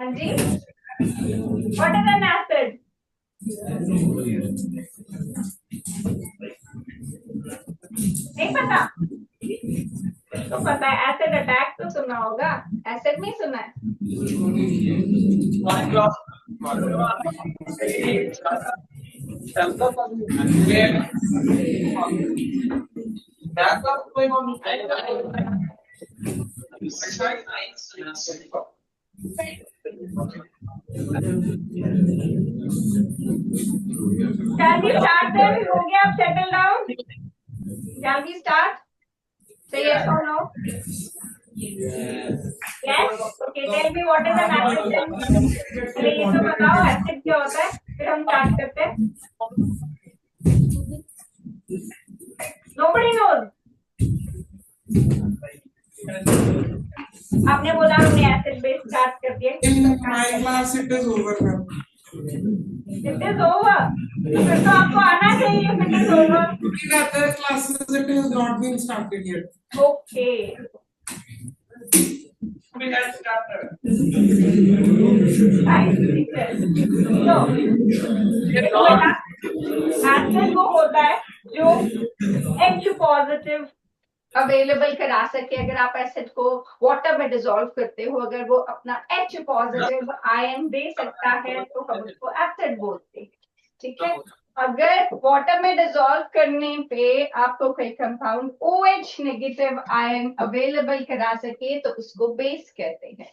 हाँ जी, what is N acid? नहीं पता? तो पता है, एसिड अटैक तो सुना होगा, एसिड नहीं सुना है? Shall we start then? हो गया, अब settle down. Shall we start? Say yes or no. Yes. Okay. Tell me what is an acid then. पहले ये तो बताओ acid क्या होता है, फिर हम start करते हैं. Nobody knows. आपने बोला हमने एसिड बेस स्टार्ट कर दिया. In my class it is over now. It is over. फिर तो आपको आना चाहिए. It is over. In other classes it has not been started yet. Okay. We had started. Acid वो होता है जो H पॉजिटिव अवेलेबल करा सके. अगर आप एसिड को वाटर में डिसॉल्व करते हो, अगर वो अपना H पॉजिटिव आयन दे सकता है तो हम उसको एसिड बोलते हैं. ठीक है. अगर वाटर में डिसॉल्व करने पे आपको कोई compound OH negative ion available करा सके तो उसको बेस कहते हैं.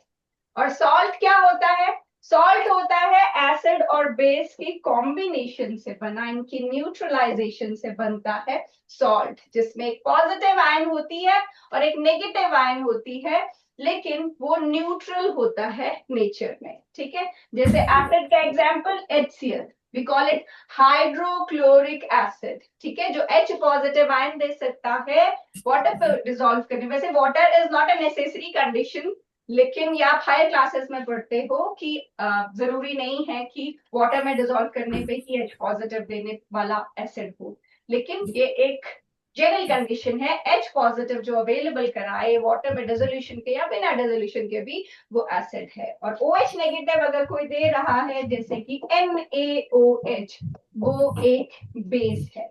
और सॉल्ट क्या होता है? सॉल्ट होता है एसिड और बेस की कॉम्बिनेशन से बना, इनकी न्यूट्रलाइजेशन से बनता है सॉल्ट, जिसमें एक पॉजिटिव आयन होती है और एक नेगेटिव आयन होती है, लेकिन वो न्यूट्रल होता है नेचर में. ठीक है. जैसे एसिड का example HCl, we call it hydrochloric acid. ठीक है. जो H पॉजिटिव आयन दे सकता है वाटर पर डिसॉल्व करने. वैसे water is not a necessary condition, लेकिन ये आप हायर क्लासेस में पढ़ते हो कि जरूरी नहीं है कि वाटर में डिसॉल्व करने पे ही H पॉजिटिव देने वाला एसिड हो, लेकिन ये एक जनरल कंडीशन है. H पॉजिटिव जो अवेलेबल कराए वाटर में डिसोल्यूशन के या बिना डिसोल्यूशन के भी, वो एसिड है. और OH नेगेटिव अगर कोई दे रहा है जैसे कि NaOH, वो एक बेस है.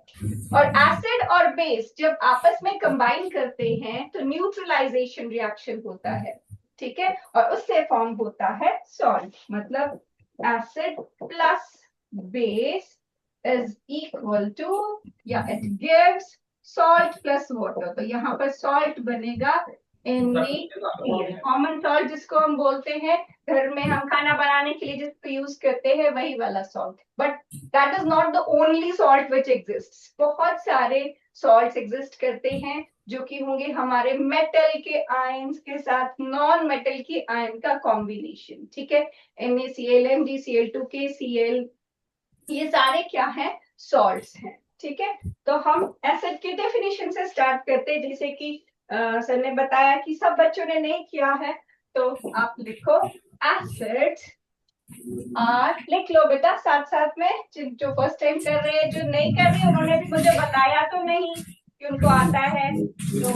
और एसिड और बेस जब आपस में कंबाइन करते हैं तो न्यूट्रलाइजेशन रिएक्शन होता है. ठीक है. और उससे फॉर्म होता है सॉल्ट. मतलब acid plus base is equal to, या it gives salt plus water. तो यहाँ पर सॉल्ट बनेगा NaCl, कॉमन सॉल्ट जिसको हम बोलते हैं घर में हम खाना बनाने के लिए जिसको यूज करते हैं, वही वाला salt. But that is not the only salt which exist. बहुत सारे सॉल्ट्स एग्जिस्ट करते हैं जो कि होंगे हमारे मेटल के आयंस के साथ नॉन मेटल के आयन का कॉम्बिनेशन. ठीक है. NaCl, MgCl2, KCl, ये सारे क्या है? सॉल्ट्स हैं. ठीक है. तो हम एसिड की डेफिनेशन से स्टार्ट करते हैं, जैसे कि सर ने बताया कि सब बच्चों ने नहीं किया है, तो आप लिखो एसिड्स आर. लिख लो बेटा साथ साथ में. जो फर्स्ट टाइम कर रहे हैं, जो नहीं कर रहे उन्होंने भी मुझे बताया तो नहीं कि उनको आता है, तो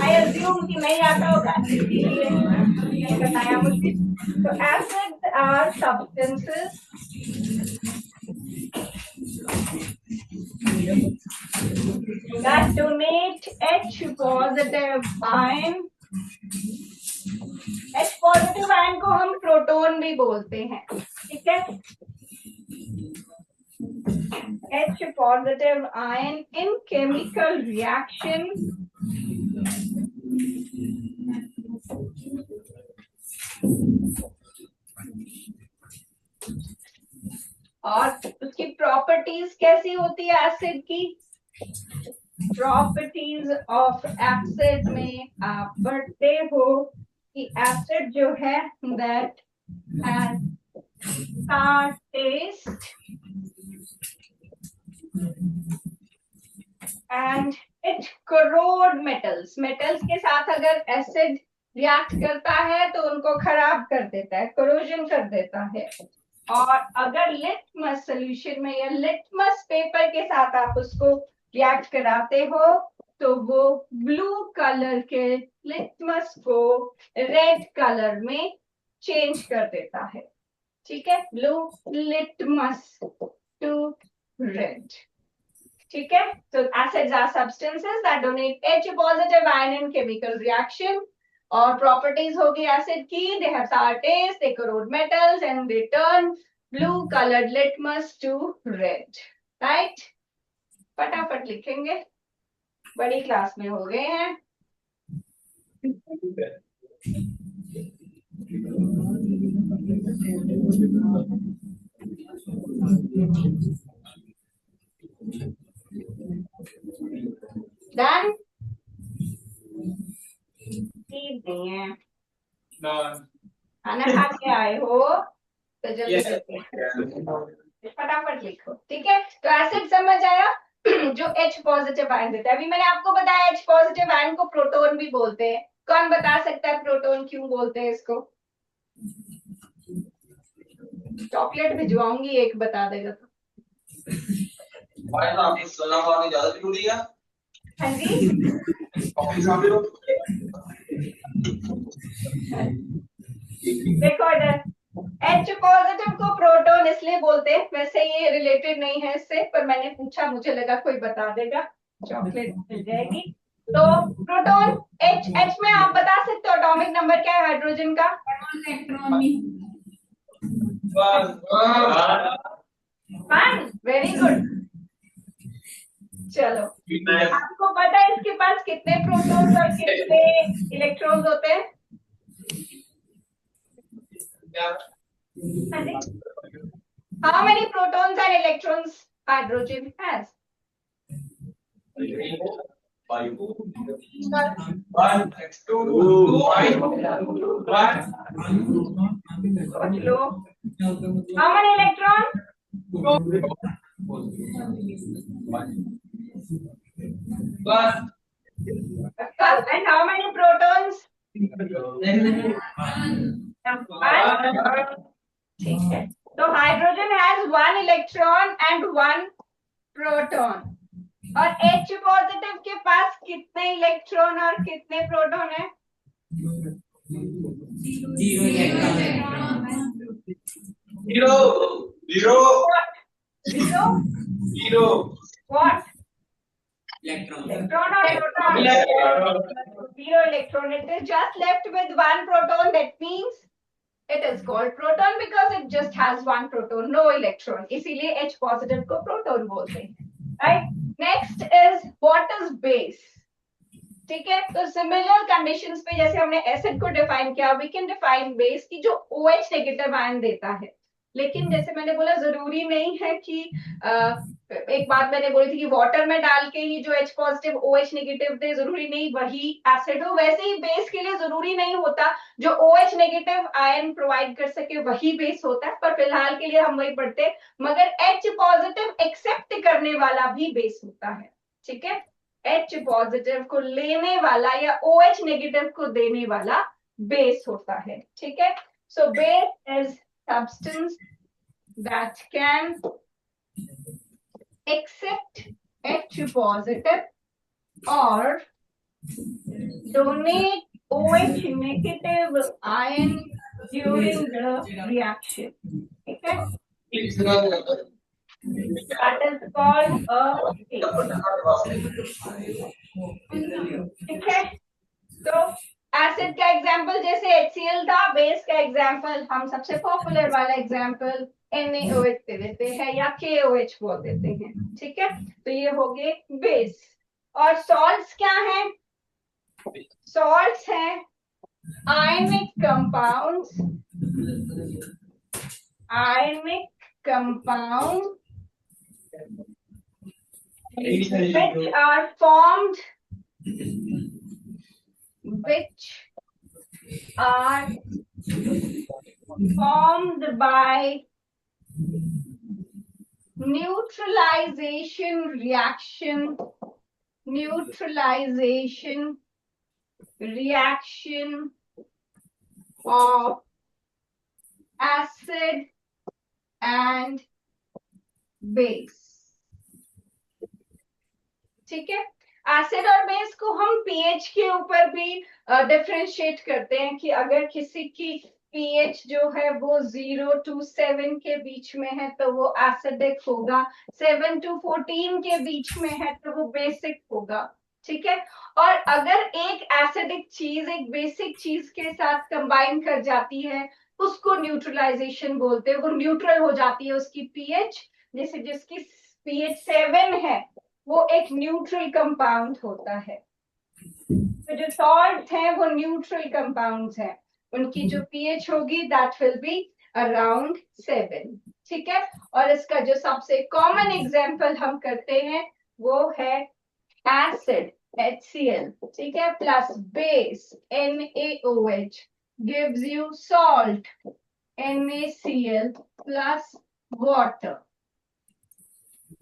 आई अज्यूम कि नहीं आता होगा, इसीलिए नहीं बताया मुझे. तो acids are substances that donate H positive ion. H positive ion को हम प्रोटॉन भी बोलते हैं. ठीक है. H positive ion in chemical reaction और उसकी प्रॉपर्टीज कैसी होती है एसिड की? प्रॉपर्टीज ऑफ एसिड में आप पढ़ते हो कि एसिड जो है that has sour taste and it corrode metals. metals के साथ अगर एसिड रिएक्ट करता है तो उनको खराब कर देता है, corrosion कर देता है. और अगर लिटमस सोल्यूशन में या लिटमस पेपर के साथ आप उसको रिएक्ट कराते हो तो वो ब्लू कलर के लिटमस को रेड कलर में चेंज कर देता है, ठीक है। ब्लू लिटमस टू रेड, ठीक है। So acids are substances that donate H positive ion in chemical reaction. और properties होगी acid की, they have sour taste, they corrode metals and they turn blue colored litmus to red, right? फटाफट लिखेंगे, बड़ी class में हो गए हैं। डन? नहीं है, खाना खा के आए हो तो जल्दी फटाफट लिखो, ठीक है। तो एसिड समझ आया जो H पॉजिटिव आयन देता है। अभी मैंने आपको बताया H पॉजिटिव आयन को प्रोटॉन भी बोलते हैं। कौन बता सकता है प्रोटॉन क्यों बोलते हैं इसको? चॉकलेट भिजवाऊंगी, एक बता देगा तो। ज्यादा जरूरी है। हाँ जी, देखो इधर H पॉजिटिव को प्रोटॉन इसलिए बोलते हैं, वैसे ये रिलेटेड नहीं है इससे, पर मैंने पूछा, मुझे लगा कोई बता देगा, चॉकलेट मिल जाएगी। तो प्रोटॉन H में आप बता सकते हो एटॉमिक नंबर क्या है हाइड्रोजन का? One, very good. चलो, आपको पता है इसके पास कितने प्रोटॉन्स और कितने इलेक्ट्रॉन्स होते हैं? How many protons and electrons hydrogen has? How many electrons? And how many protons? ठीक है, तो hydrogen has 1 electron and 1 proton. और H पॉजिटिव के पास कितने इलेक्ट्रॉन और कितने प्रोटॉन है? 0 what? Electron or proton? 0 electron. It is just left with 1 proton. That means it is called proton because it just has 1 proton, no electron. इसीलिए H positive को proton बोलते हैं, right? Next is what is base? ठीक है, तो similar conditions पे जैसे हमने एसिड को डिफाइन किया, we can define base की जो OH नेगेटिव आयन देता है। लेकिन जैसे मैंने बोला जरूरी नहीं है कि एक बात मैंने बोली थी कि वाटर में डाल के ही जो H पॉजिटिव OH नेगेटिव दे, जरूरी नहीं वही एसिड हो। वैसे ही बेस के लिए जरूरी नहीं होता जो OH नेगेटिव आयन प्रोवाइड कर सके वही बेस होता है, पर फिलहाल के लिए हम वही पढ़ते हैं। मगर H पॉजिटिव एक्सेप्ट करने वाला भी बेस होता है, ठीक है। H पॉजिटिव को लेने वाला या OH नेगेटिव को देने वाला बेस होता है, ठीक है। So base is substance that can accept H positive or donate OH negative ion during the reaction. Okay? That is called a base. ठीक है, तो एसिड का एग्जाम्पल जैसे HCl था, बेस का एग्जाम्पल हम सबसे पॉपुलर वाला एग्जाम्पल NaOH दे देते हैं या KOH बोल देते हैं, ठीक है। तो ये हो गए बेस। और सॉल्ट्स क्या हैं? सॉल्ट्स हैं ionic compounds, which are formed by neutralization reaction of acid and base, ठीक है। एसिड और बेस को हम पीएच के ऊपर भी डिफरेंशिएट करते हैं कि अगर किसी की पीएच जो है वो 0 to 7 के बीच में है तो वो एसिडिक होगा, 7 to 14 के बीच में है तो वो बेसिक होगा। ठीक है, और अगर एक एसिडिक चीज एक बेसिक चीज के साथ कंबाइन कर जाती है उसको न्यूट्रलाइजेशन बोलते हैं, वो न्यूट्रल हो जाती है उसकी पीएच, जैसे जिसकी पीएच 7 है वो एक न्यूट्रल कंपाउंड होता है। तो जो सॉल्ट हैं वो न्यूट्रल कंपाउंड्स हैं, उनकी जो पीएच होगी दैट विल बी अराउंड 7। ठीक है, और इसका जो सबसे कॉमन एग्जांपल हम करते हैं वो है एसिड HCl, ठीक है, plus base NaOH gives you salt NaCl plus water.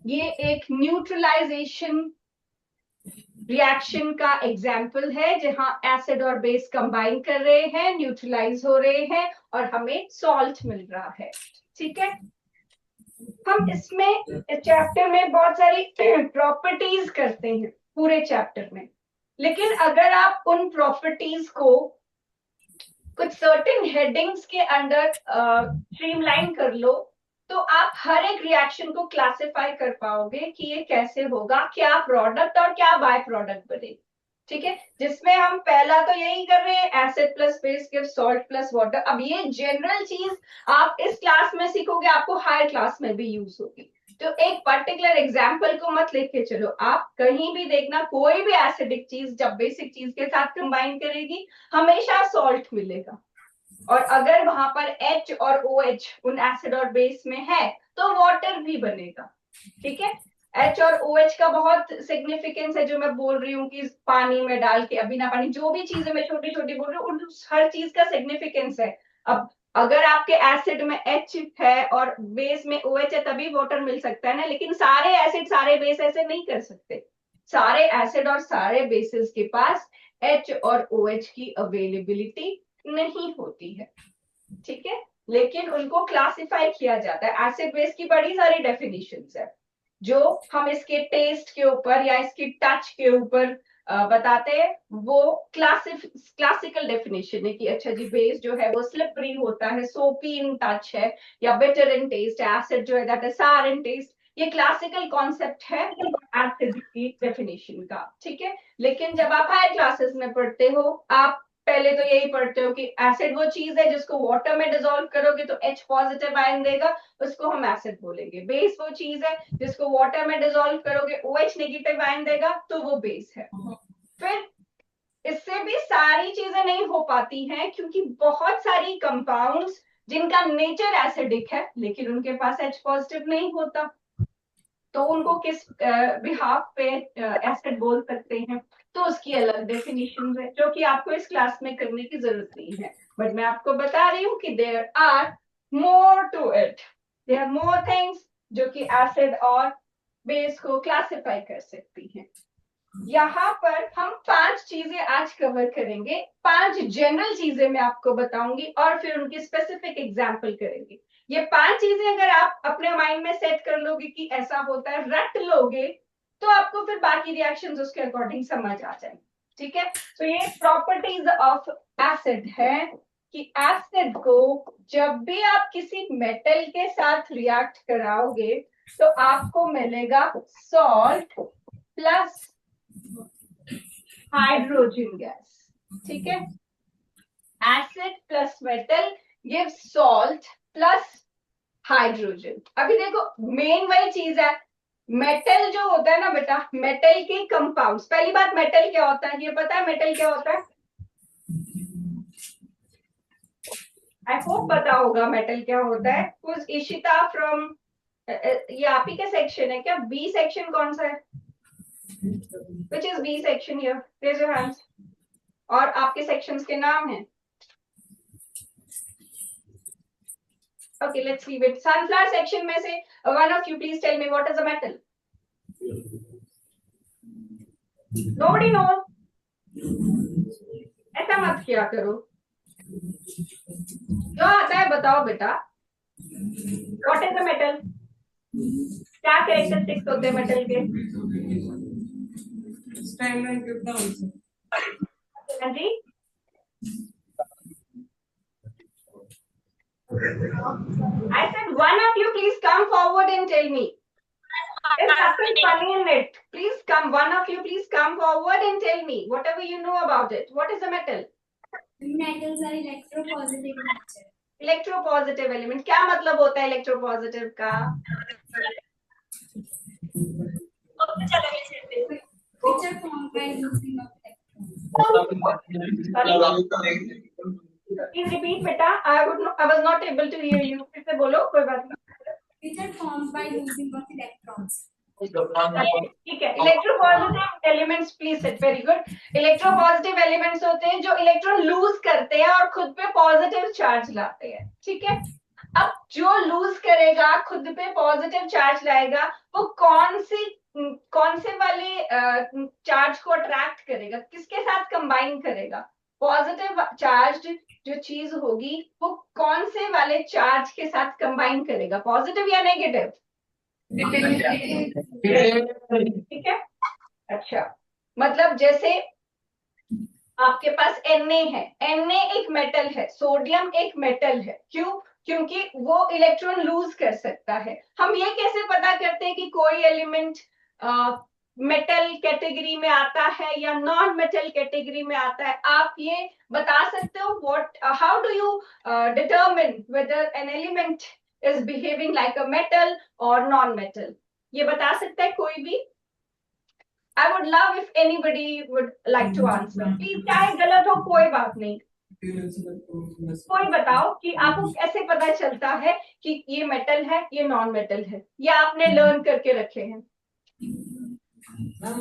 ये एक न्यूट्रलाइजेशन रिएक्शन का एग्जाम्पल है जहां एसिड और बेस कंबाइन कर रहे हैं, न्यूट्रलाइज हो रहे हैं और हमें सॉल्ट मिल रहा है। ठीक है, हम इसमें चैप्टर में बहुत सारी प्रॉपर्टीज करते हैं पूरे चैप्टर में, लेकिन अगर आप उन प्रॉपर्टीज को कुछ सर्टेन हेडिंग्स के अंडर स्ट्रीमलाइन कर लो तो आप हर एक रिएक्शन को क्लासिफाई कर पाओगे कि ये कैसे होगा, क्या प्रोडक्ट और क्या बाय प्रोडक्ट बनेगा। ठीक है, जिसमें हम पहला तो यही कर रहे हैं acid plus base gives salt plus water. अब ये जनरल चीज आप इस क्लास में सीखोगे, आपको हायर क्लास में भी यूज होगी। तो एक पर्टिकुलर एग्जाम्पल को मत लेके चलो, आप कहीं भी देखना कोई भी एसिडिक चीज जब बेसिक चीज के साथ कंबाइन करेगी हमेशा सॉल्ट मिलेगा, और अगर वहां पर H और OH उन एसिड और बेस में है तो वाटर भी बनेगा। ठीक है, H और OH का बहुत सिग्निफिकेंस है, जो मैं बोल रही हूँ कि पानी में डाल के अभी ना पानी, जो भी चीजें मैं छोटी छोटी बोल रही हूँ हर चीज का सिग्निफिकेंस है। अब अगर आपके एसिड में H है और बेस में OH है तभी वाटर मिल सकता है ना, लेकिन सारे एसिड सारे बेस ऐसे नहीं कर सकते। सारे एसिड और सारे बेसिस के पास H और OH की अवेलेबिलिटी नहीं होती है। ठीक है, लेकिन उनको क्लासिफाई किया जाता है। एसिड बेस की बड़ी सारी डेफिनेशंस है जो हम इसके टेस्ट के ऊपर या इसकी टच के ऊपर बताते हैं, वो क्लासिकल डेफिनेशन है कि अच्छा जी बेस जो है वो स्लिपरी होता है, सोपी इन टच है, या बिटर इन टेस्ट, एसिड जो है दैट इज सार इन टेस्ट। ये क्लासिकल कॉन्सेप्ट है एसिड की डेफिनेशन का। ठीक है, लेकिन जब आप हायर क्लासेस में पढ़ते हो आप पहले तो यही पढ़ते हो कि एसिड वो चीज है जिसको वाटर में डिसॉल्व करोगे तो H पॉजिटिव आयन देगा, उसको हम एसिड बोलेंगे। बेस वो चीज है जिसको वाटर में डिसॉल्व करोगे OH नेगेटिव आयन देगा तो वो बेस है। फिर इससे भी सारी चीजें नहीं हो पाती हैं क्योंकि बहुत सारी कंपाउंड्स जिनका नेचर एसिडिक है लेकिन उनके पास H पॉजिटिव नहीं होता, तो उनको किस बिहाफ पे एसिड बोल सकते हैं, तो उसकी अलग डेफिनेशन है जो कि आपको इस क्लास में करने की जरूरत नहीं है। बट मैं आपको बता रही हूँ कि there are more to it, there are more things जो कि एसिड और बेस को क्लासिफाई कर सकती हैं। यहाँ पर हम 5 चीजें आज कवर करेंगे, 5 जनरल चीजें मैं आपको बताऊंगी और फिर उनकी स्पेसिफिक एग्जाम्पल करेंगे। ये 5 चीजें अगर आप अपने माइंड में सेट कर लोगे कि ऐसा होता है, रट लोगे, तो आपको फिर बाकी रिएक्शंस उसके अकॉर्डिंग समझ आ जाएंगे। ठीक है, तो ये प्रॉपर्टीज ऑफ एसिड है कि एसिड को जब भी आप किसी मेटल के साथ रिएक्ट कराओगे तो आपको मिलेगा सॉल्ट प्लस हाइड्रोजन गैस। ठीक है, acid plus metal gives salt plus hydrogen. अभी देखो मेन वही चीज है, मेटल जो होता है ना बेटा, मेटल के कंपाउंड्स, पहली बात मेटल क्या होता है ये पता है? मेटल क्या होता है? आई होप पता होगा मेटल क्या होता है। कुछ इशिता फ्रॉम, ये आप ही का सेक्शन है क्या? बी सेक्शन कौन सा है? Which is B section here? Raise your hands. और आपके सेक्शंस के नाम हैं? Okay, let's leave it. Sunflower section में से one of you please tell me what is a metal? Nobody knows. ऐसा मत किया करो, जो आता है बताओ बेटा। What is a metal? क्या कैरेक्टरिस्टिक्स होते हैं मेटल के? Stand and give the answer. हाँ जी, I said one of you please come forward and tell me. There's nothing funny in it. Please come, one of you please come forward and tell me whatever you know about it. What is a metal? Metals are electropositive in nature. Electropositive element, क्या मतलब होता है electropositive का? Which are formed by losing of electrons. Please repeat बेटा, I was not able to hear you. फिर से बोलो, कोई बात नहीं. Which are formed by losing of electrons. ठीक है. Electropositive elements, please set, very good. Electropositive elements होते हैं जो इलेक्ट्रॉन लूज करते हैं और खुद पे पॉजिटिव चार्ज लाते हैं. ठीक है. अब जो लूज करेगा, खुद पे पॉजिटिव चार्ज लाएगा, वो कौन से वाले चार्ज को अट्रैक्ट करेगा, किसके साथ कंबाइन करेगा? पॉजिटिव चार्ज जो चीज होगी वो कौन से वाले चार्ज के साथ कंबाइन करेगा, पॉजिटिव या नेगेटिव? ठीक है. अच्छा, मतलब जैसे आपके पास Na है, Na एक मेटल है, सोडियम एक मेटल है. क्यों? क्योंकि वो इलेक्ट्रॉन लूज कर सकता है. हम ये कैसे पता करते हैं कि कोई एलिमेंट मेटल कैटेगरी में आता है या नॉन मेटल कैटेगरी में आता है? आप ये बता सकते हो how do you determine whether an element is behaving like a metal or non-metal? ये बता सकता है कोई भी? I would love if anybody would like to answer. Please, चाहे गलत हो कोई बात नहीं, कोई बताओ कि आपको कैसे पता चलता है कि ये मेटल है, ये नॉन मेटल है, या आपने लर्न करके रखे हैं?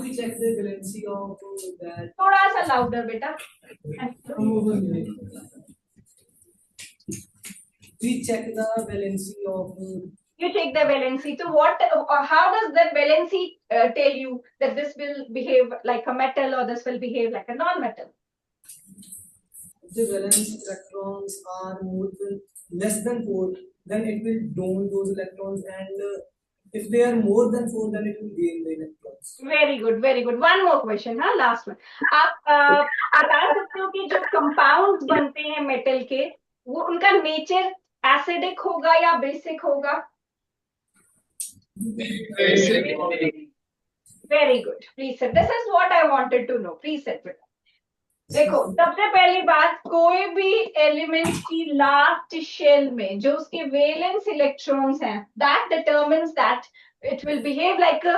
We check the valency of that. थोड़ा सा लाउडर बेटा. We check the valency of. You check the valency. So how does that valency tell you that this will behave like a metal or this will behave like a non-metal? The valence electrons are less than 4, then it will don those electrons, and if they are more than 4, then it will gain the electrons. Very good, very good. One more question, हाँ, last one. आप बता सकते हो कि जो compounds बनते हैं metal के, वो उनका नेचर एसिडिक होगा या बेसिक होगा? Very good. Please sir, this is what I wanted to know. Please sir. देखो, सबसे पहली बात, कोई भी एलिमेंट की लास्ट शेल में जो उसके वैलेंस इलेक्ट्रॉन्स हैं, that determines that it will behave like a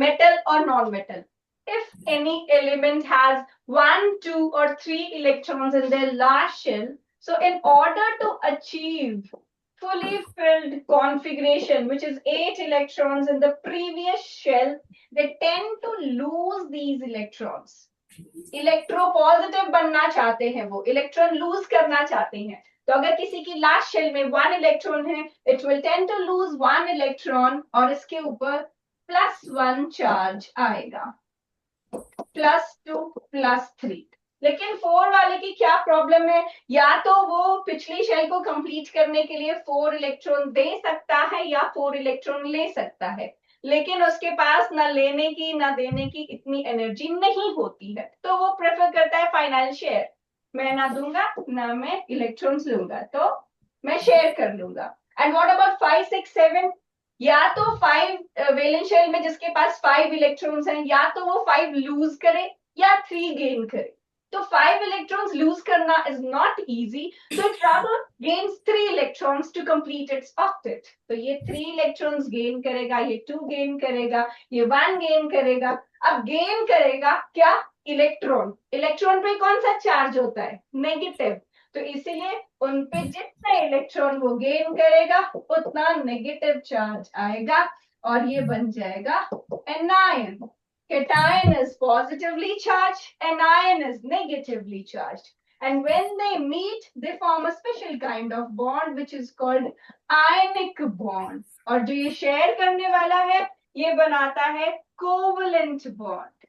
metal or non-metal. If any element has 1, 2 or 3 electrons in their last shell, so in order to achieve fully filled configuration, which is 8 electrons in the previous shell, they tend to lose these electrons. Electropositive बनना चाहते हैं, वो electron lose करना चाहते हैं. तो अगर किसी की लास्ट शेल में 1 इलेक्ट्रॉन है, it will tend to lose 1 electron और इसके ऊपर +1 चार्ज आएगा, +2 +3. लेकिन 4 वाले की क्या प्रॉब्लम है? या तो वो पिछली शेल को कंप्लीट करने के लिए 4 इलेक्ट्रॉन दे सकता है या 4 इलेक्ट्रॉन ले सकता है, लेकिन उसके पास ना लेने की ना देने की इतनी एनर्जी नहीं होती है, तो वो प्रेफर करता है फाइनल शेयर. मैं ना दूंगा ना मैं इलेक्ट्रॉन्स लूंगा, तो मैं शेयर कर लूंगा. And what about 5, 6, 7? या तो 5 वैलेंस शेल में जिसके पास 5 इलेक्ट्रॉन्स हैं, या तो वो 5 लूज करे या 3 गेन करे. तो 5 electrons lose करना is not easy, so it rather gains 3 electrons to complete its octet. तो ये 3 electrons gain करेगा, ये 2 gain करेगा, ये 1 gain करेगा. अब gain करेगा क्या? इलेक्ट्रॉन. इलेक्ट्रॉन पे कौन सा चार्ज होता है? नेगेटिव. तो इसीलिए उन पे जितना इलेक्ट्रॉन वो गेन करेगा उतना नेगेटिव चार्ज आएगा और ये बन जाएगा anion. Cation is positively charged, anion is negatively charged. And when they meet, they form a special kind of bond which is called ionic bond. और जो ये शेयर करने वाला है, ये बनाता है covalent bond.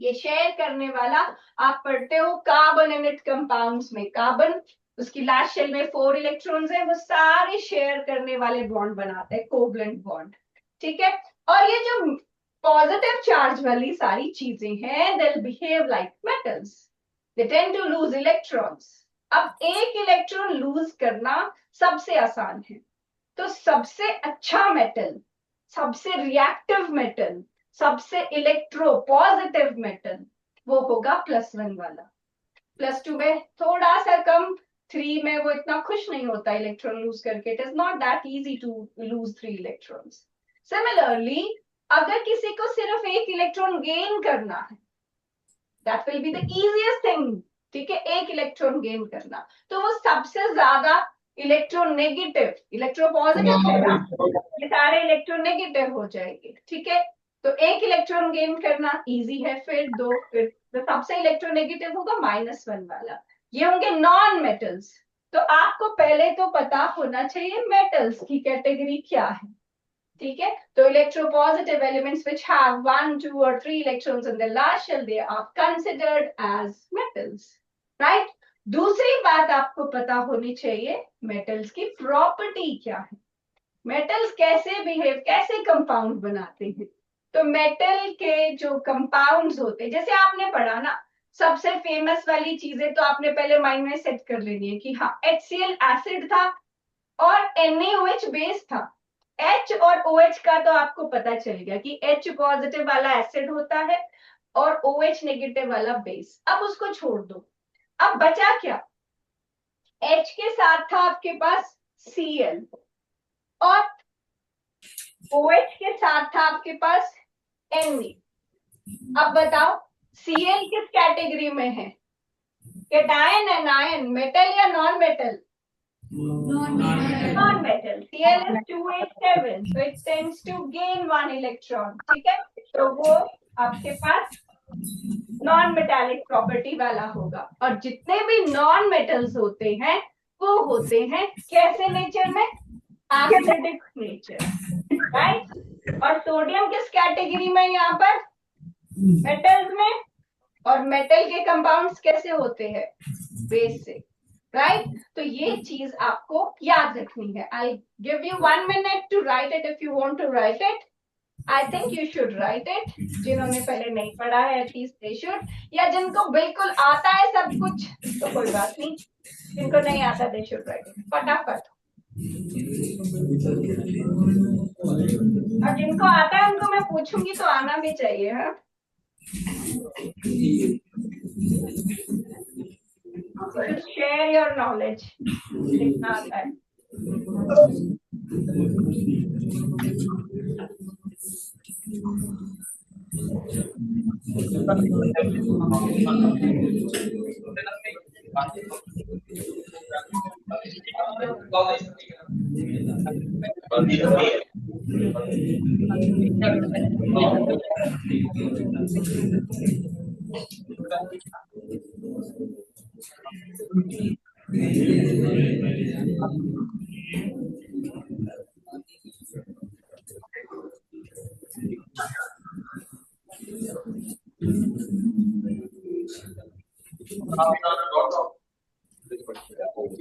ये शेयर करने वाला आप पढ़ते हो कार्बोनेट कंपाउंड्स में. कार्बन, उसकी लास्ट शेल में 4 इलेक्ट्रॉन्स हैं, वो सारे शेयर करने वाले बॉन्ड बनाते हैं, कोवलेंट बॉन्ड. ठीक है. और ये जो पॉजिटिव चार्ज वाली सारी चीजें हैं, they'll behave like metals. They tend to lose electrons. अब एक इलेक्ट्रॉन लूज करना सबसे आसान है। तो सबसे अच्छा मेटल, सबसे रिएक्टिव मेटल, सबसे इलेक्ट्रोपॉजिटिव मेटल वो होगा +1 वाला। +2 में थोड़ा सा कम, 3 में वो इतना खुश नहीं होता इलेक्ट्रॉन लूज करके। It is not that easy to lose 3 electrons. Similarly अगर किसी को सिर्फ 1 इलेक्ट्रॉन गेन करना है, that will be the easiest thing, ठीक है, 1 इलेक्ट्रॉन गेन करना, तो वो सबसे ज्यादा इलेक्ट्रोनेगेटिव, इलेक्ट्रोपॉजिटिव है ना, ये सारे इलेक्ट्रोनेगेटिव हो जाएंगे, ठीक है। तो 1 इलेक्ट्रॉन गेन करना इजी है, फिर 2, फिर तो सबसे इलेक्ट्रोनेगेटिव होगा -1 वाला। ये होंगे नॉन मेटल्स। तो आपको पहले तो पता होना चाहिए मेटल्स की कैटेगरी क्या है, ठीक है। तो electropositive elements which have 1, 2 or 3 electrons in their last shell, they are considered as metals, right? दूसरी बात आपको पता होनी चाहिए मेटल्स की प्रॉपर्टी क्या है, मेटल्स कैसे बिहेव, कैसे कंपाउंड बनाते हैं। तो मेटल के जो कंपाउंड्स होते हैं, जैसे आपने पढ़ा ना, सबसे फेमस वाली चीजें तो आपने पहले माइंड में सेट कर लेनी है कि हाँ HCl एसिड था और NaOH बेस था। H और OH का तो आपको पता चल गया कि H पॉजिटिव वाला एसिड होता है और OH नेगेटिव वाला बेस। अब उसको छोड़ दो, अब बचा क्या, H के साथ था आपके पास Cl और OH के साथ था आपके पास Na। अब बताओ Cl किस कैटेगरी में है, कैटायन, एनायन, मेटल या non metal? Non metal. Cl is 287, so it tends to gain 1 electron, ठीक है। तो वो आपके पास नॉन मेटालिक प्रॉपर्टी वाला होगा। और जितने भी नॉन मेटल्स होते हैं वो होते हैं कैसे नेचर में, एसिडिक नेचर, राइट। और सोडियम किस कैटेगरी में, यहाँ पर मेटल्स में, और मेटल के कंपाउंड्स कैसे होते हैं, बेस से, राइट। तो ये चीज आपको याद रखनी है। I give you 1 minute to write it if you want to write it. I think you should write it. जिन्होंने पहले नहीं पढ़ा है एटलीस्ट दे शुड, या जिनको बिल्कुल आता है सब कुछ तो कोई बात नहीं, जिनको नहीं आता दे शुड राइट इट फटाफट। और जिनको आता है उनको मैं पूछूंगी तो आना भी चाहिए, हाँ। शेयर योर नॉलेज, जितना आता है।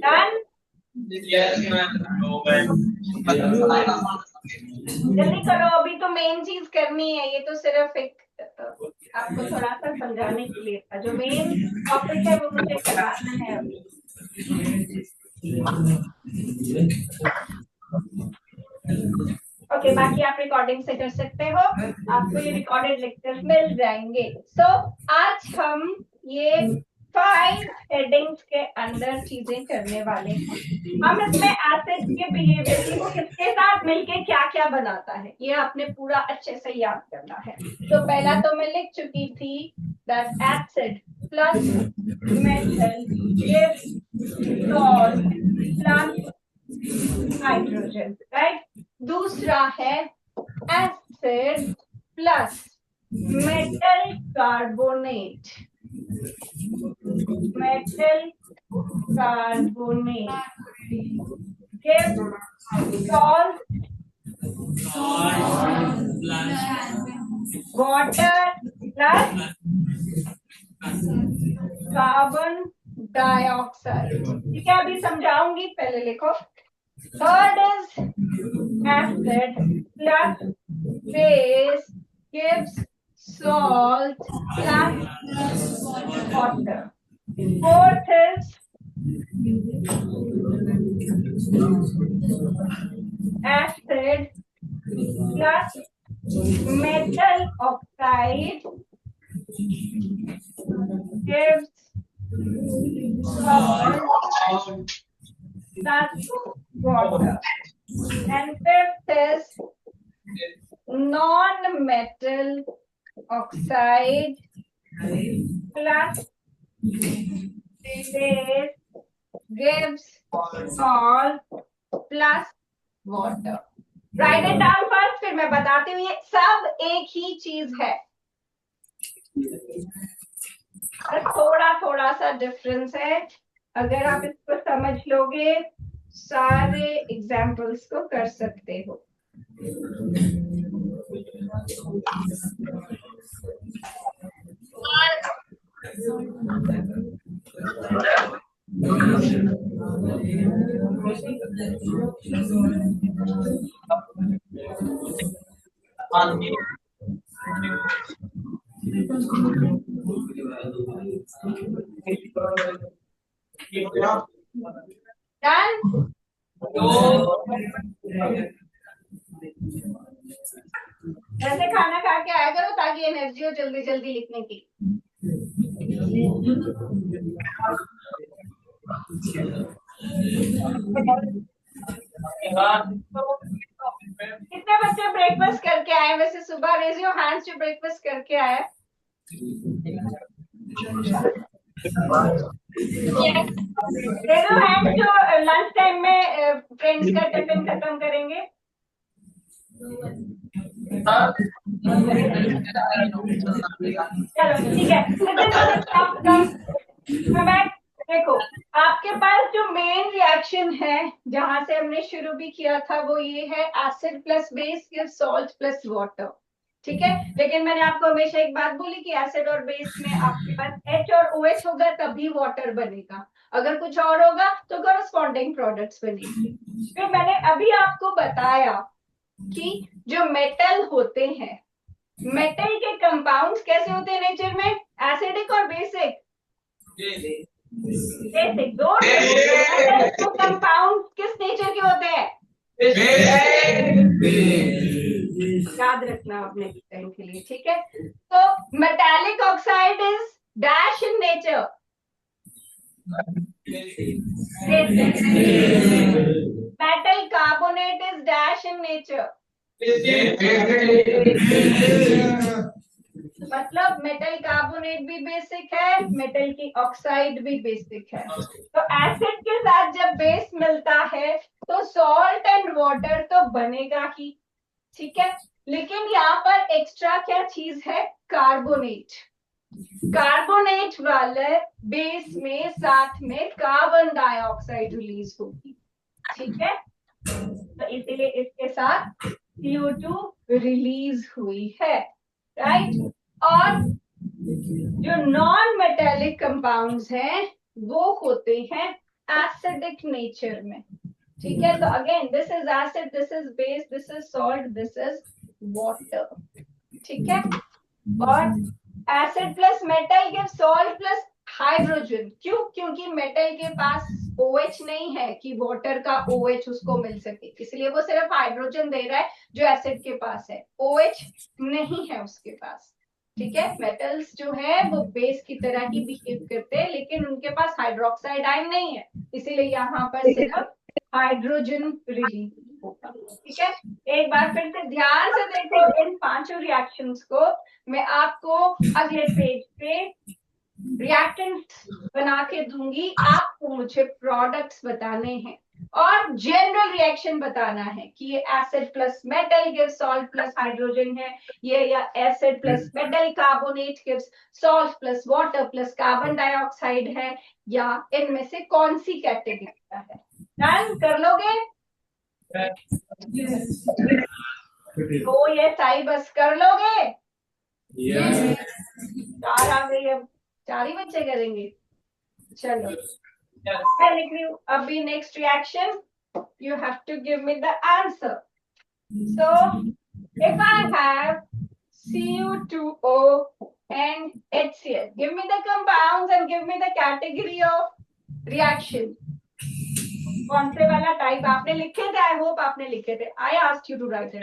Done? जल्दी करो, अभी तो मेन चीज करनी है। ये तो सिर्फ एक आपको थोड़ा सा समझाने के लिए था, जो मेन टॉपिक है वो मुझे कराना है अभी। ओके, बाकी आप रिकॉर्डिंग से कर सकते हो, आपको ये रिकॉर्डेड लेक्चर्स मिल जाएंगे। सो आज हम ये 5 हेडिंग्स के अंदर चीजें करने वाले हैं। हम इसमें एसिड के बिहेवियर को किसके साथ मिलके क्या क्या बनाता है ये आपने पूरा अच्छे से याद करना है। तो पहला तो मैं लिख चुकी थी that acid plus metal gives salt plus hydrogen, right. दूसरा है acid plus metal carbonate, metal carbonate gives salt water plus carbon dioxide, ठीक है। अभी समझाऊंगी, पहले लिखो। Third is acid plus base gives salt plus water. Fourth is acid plus metal oxide gives salt plus water. And fifth is non-metal oxide plus base gives salt plus water. Write it down first, फिर मैं बताती हूँ. ये सब एक ही चीज है, थोड़ा थोड़ा सा डिफरेंस है. अगर आप इसको समझ लोगे सारे एग्जाम्पल्स को कर सकते हो. Done? ऐसे खाना खा के आया करो ताकि एनर्जी हो जल्दी जल्दी लिखने की. कितने बच्चे ब्रेकफास्ट करके आए वैसे सुबह? रेज योर हैंड्स जो ब्रेकफास्ट करके आए. रेज योर हैंड्स जो लंच टाइम में फ्रेंड्स का टिफिन खत्म करेंगे. चलो ठीक है. देखो आपके पास जो मेन रिएक्शन है जहां से हमने शुरू भी किया था वो ये है acid plus base gives salt plus water. ठीक है, लेकिन मैंने आपको हमेशा एक बात बोली कि एसिड और बेस में आपके पास H और OH होगा तभी वाटर बनेगा. अगर कुछ और होगा तो कॉरस्पॉन्डिंग प्रोडक्ट्स बनेंगे. फिर मैंने अभी आपको बताया कि जो मेटल होते हैं, मेटल के कंपाउंड्स कैसे होते हैं नेचर में? एसिडिक और बेसिक. बेसिक. दो कंपाउंड किस नेचर के होते हैं? याद रखना अपने टाइम के लिए. ठीक है, तो metallic oxide is dash in nature. Metal carbonate is dash in nature. मतलब मेटल कार्बोनेट भी बेसिक है, मेटल की ऑक्साइड भी बेसिक है. तो एसिड के साथ जब बेस मिलता है तो सॉल्ट एंड वाटर तो बनेगा ही. ठीक है, लेकिन यहाँ पर एक्स्ट्रा क्या चीज है? कार्बोनेट. कार्बोनेट वाले बेस में साथ में कार्बन डाइऑक्साइड रिलीज होगी. ठीक है, तो इसीलिए इसके साथ CO2 रिलीज हुई है. राइट. और जो नॉन मेटेलिक कंपाउंड्स हैं वो होते हैं एसिडिक नेचर में. ठीक है, तो again this is acid, this is base, this is salt, this is water. ठीक है, और acid plus metal give salt plus hydrogen. क्यों? क्योंकि मेटल के पास OH नहीं है कि वाटर का OH उसको मिल सके, इसलिए वो सिर्फ हाइड्रोजन दे रहा है जो एसिड के पास है. OH नहीं है उसके पास. ठीक है, मेटल्स जो है वो बेस की तरह ही बिहेव करते हैं लेकिन उनके पास हाइड्रोक्साइड आयन नहीं है, इसीलिए यहाँ पर सिर्फ हाइड्रोजन रिलीज होगा. ठीक है, एक बार फिर से ध्यान से देखो इन पांचों रिएक्शंस को. मैं आपको अगले पेज पे रिएक्टेंट्स बना के दूंगी, आपको मुझे प्रोडक्ट्स बताने हैं और जनरल रिएक्शन बताना है कि ये acid plus metal gives salt plus hydrogen है, ये या acid plus metal carbonate gives salt plus water plus carbon dioxide है, या इनमें से कौन सी कैटेगरी का है. डन कर लोगे? तो ये साई बस कर लोगे? चार आ गई, अब 4 ही बच्चे करेंगे. चलो मैं लिख रही हूँ अभी. Next reaction you have to give me the answer. So if I have Cu2O and HCl, give me the compounds and give me the category of reaction. कौन से वाला टाइप आपने लिखे थे? आई होप आपने लिखे थे. I asked you to write it.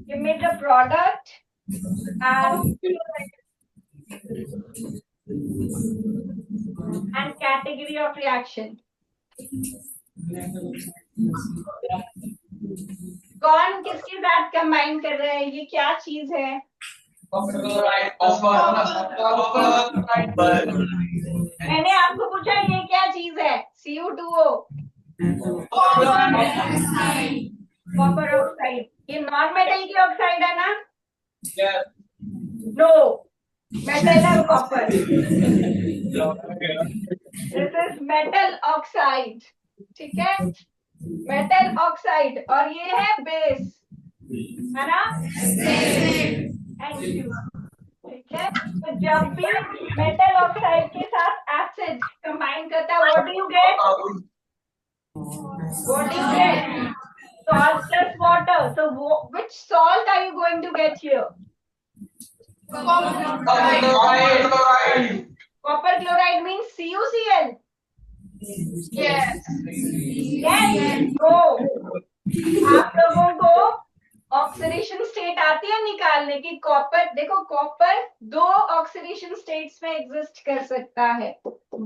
Give me the product and category of reaction. कौन किसके साथ कंबाइन कर रहे हैं? ये क्या चीज है? मैंने आपको पूछा ये क्या चीज है? CO2O, copper oxide. ये नॉन मेटल की ऑक्साइड है ना? नो, मेटल है copper. This is metal oxide. ठीक है, मेटल ऑक्साइड. और ये है बेस, है ना? Thank you. ठीक है, तो जब भी मेटल ऑक्साइड के साथ एसिड कंबाइन करता है, what do you get? Salt plus water. So which salt are you going to get here? Copper chloride means CuCl. Yes. No. आप लोगों को ऑक्सीडेशन स्टेट आती है निकालने की. कॉपर, देखो कॉपर दो ऑक्सीडेशन स्टेट्स में एग्जिस्ट कर सकता है.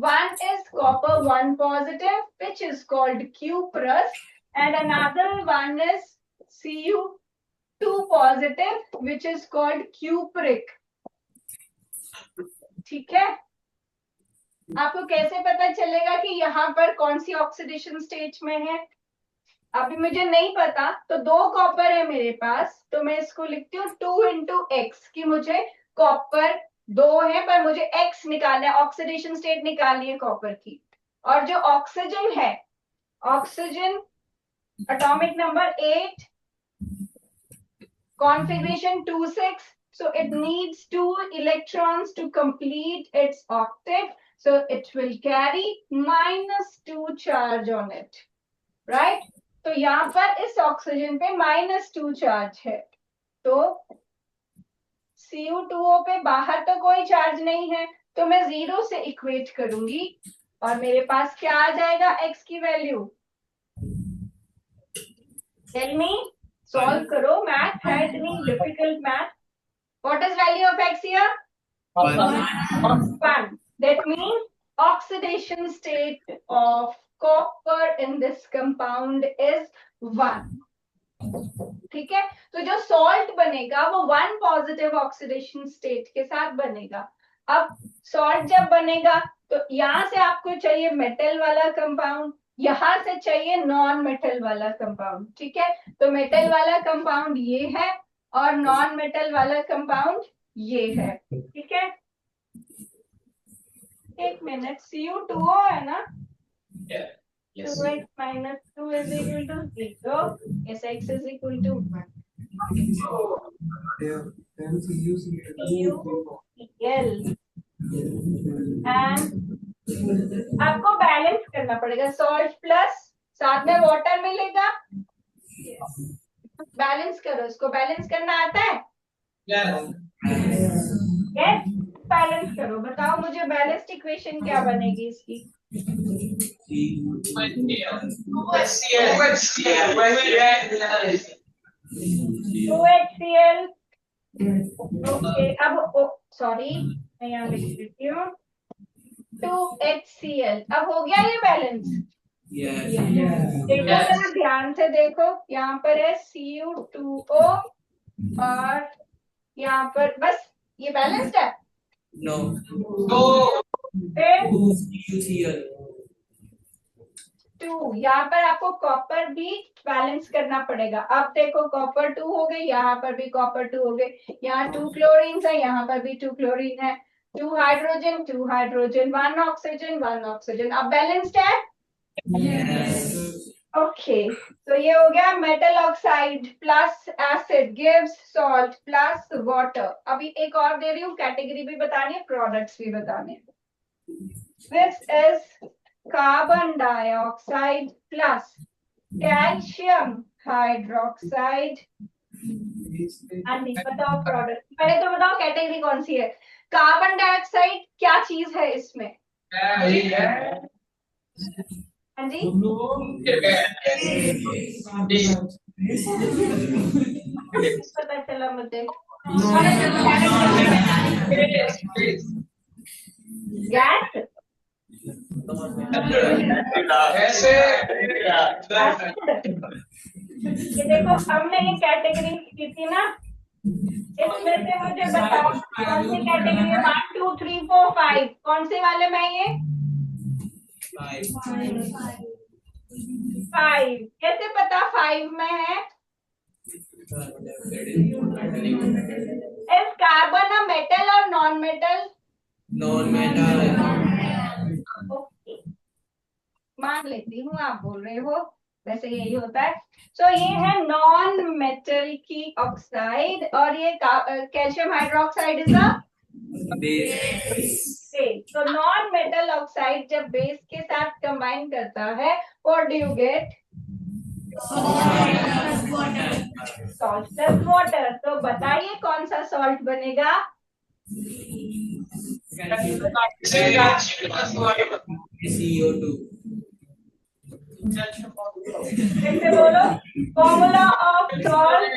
One is copper 1 positive which is called cuprous, and another one is Cu2 positive which is called cupric. ठीक है, आपको कैसे पता चलेगा कि यहाँ पर कौन सी ऑक्सीडेशन स्टेज में है? अभी मुझे नहीं पता, तो दो कॉपर है मेरे पास, तो मैं इसको लिखती हूँ 2 into x कि मुझे कॉपर दो है पर मुझे x निकालना है, ऑक्सीडेशन स्टेट निकालनी है कॉपर की. और जो ऑक्सीजन है, oxygen atomic number 8, configuration 2,6, so it needs 2 electrons to complete its octet, so it will carry -2 charge on it, right? तो यहाँ पर इस ऑक्सीजन पे -2 चार्ज है, तो Cu2O पे बाहर तो कोई चार्ज नहीं है, तो मैं 0 से इक्वेट करूंगी और मेरे पास क्या आ जाएगा x की वैल्यू? Tell me, solve करो. Math है, इतनी difficult math. What is value of x here? 1. That means oxidation state of copper in this compound is 1. ठीक है, तो जो salt बनेगा वो 1 पॉजिटिव ऑक्सीडेशन स्टेट के साथ बनेगा. अब salt जब बनेगा तो यहाँ से आपको चाहिए मेटल वाला कंपाउंड, यहां से चाहिए नॉन मेटल वाला कंपाउंड. ठीक है, तो मेटल वाला कंपाउंड ये है और नॉन मेटल वाला कंपाउंड ये है. ठीक है, एक मिनट. Cu2O है ना? 2x minus 2 is equal to 0. Yes, x is equal to 1. CuCl and आपको बैलेंस करना पड़ेगा. सॉल्ट प्लस साथ में वाटर मिलेगा. बैलेंस करो, इसको बैलेंस करना आता है? यस, बैलेंस करो. बताओ मुझे बैलेंस्ड इक्वेशन क्या बनेगी इसकी? 2HCl. ओके, अब सॉरी मैं यहाँ लिख देती हूँ 2HCl. अब हो गया ये बैलेंस? देखो जरा ध्यान से देखो, यहाँ पर है Cu2O और यहाँ पर बस ये बैलेंस्ड है. No. फिर 2 यहाँ पर आपको कॉपर भी बैलेंस करना पड़ेगा. अब देखो कॉपर 2 हो गई, यहाँ पर भी कॉपर 2 हो गई, यहाँ 2 क्लोरीन है, यहाँ पर भी 2 क्लोरीन है, 2 हाइड्रोजन 2 हाइड्रोजन, 1 ऑक्सीजन 1 ऑक्सीजन. अब बैलेंस्ड है? ओके, तो ये हो गया metal oxide plus acid gives salt plus water. अभी एक और दे रही हूँ, कैटेगरी भी बतानी है, प्रोडक्ट्स भी बताने हैं. This is carbon dioxide plus calcium hydroxide. बताओ प्रोडक्ट, पहले तो बताओ कैटेगरी कौन सी है. कार्बन डाइऑक्साइड क्या चीज है इसमें? हाँ जी, पता चला मुझे। गैस, ये देखो हमने ये कैटेगरी की थी ना, इसमें से मुझे बताओ कौन सी कैटेगरी है? 1 2 3 4 5, कौन से वाले में ये? 5। कैसे पता 5 में है? इज कार्बन अ मेटल और नॉन मेटल? ओके, मान लेती हूँ आप बोल रहे हो, वैसे यही होता है। सो ये है नॉन मेटल की ऑक्साइड, और ये calcium hydroxide is a base. तो नॉन मेटल ऑक्साइड जब बेस के साथ कंबाइन करता है, what do you get? Salt plus water. तो बताइए कौन सा सॉल्ट बनेगा? CO2। कैसे बोलो? Formula of salt,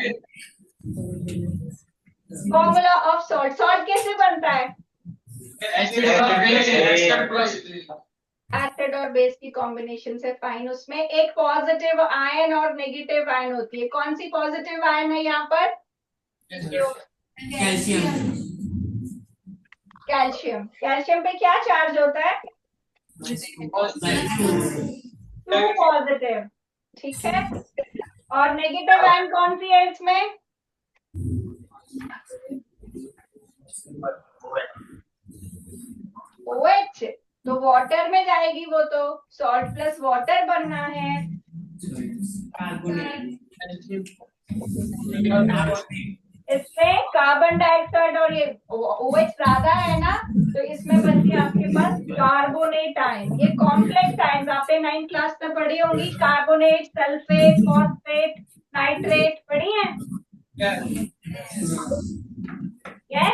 formula of salt, salt कैसे बनता है? एसिड और बेस की कॉम्बिनेशन से। फाइन, उसमें एक पॉजिटिव आयन और नेगेटिव आयन होती है। कौन सी पॉजिटिव आयन है यहाँ पर? कैल्शियम। कैल्शियम पे क्या चार्ज होता है? 2 पॉजिटिव, ठीक है। और नेगेटिव आयन कौन सी है इसमें? OH। तो वाटर में जाएगी वो, तो सॉल्ट प्लस वाटर बनना है। इसमें कार्बन डाइऑक्साइड और ये OH ज्यादा है ना, तो इसमें बनती है आपके पास कार्बोनेट आयन। ये कॉम्प्लेक्स आयन आपने 9th क्लास में पढ़ी होंगी, कार्बोनेट, सल्फेट, फॉस्फेट, नाइट्रेट पढ़ी है? यस,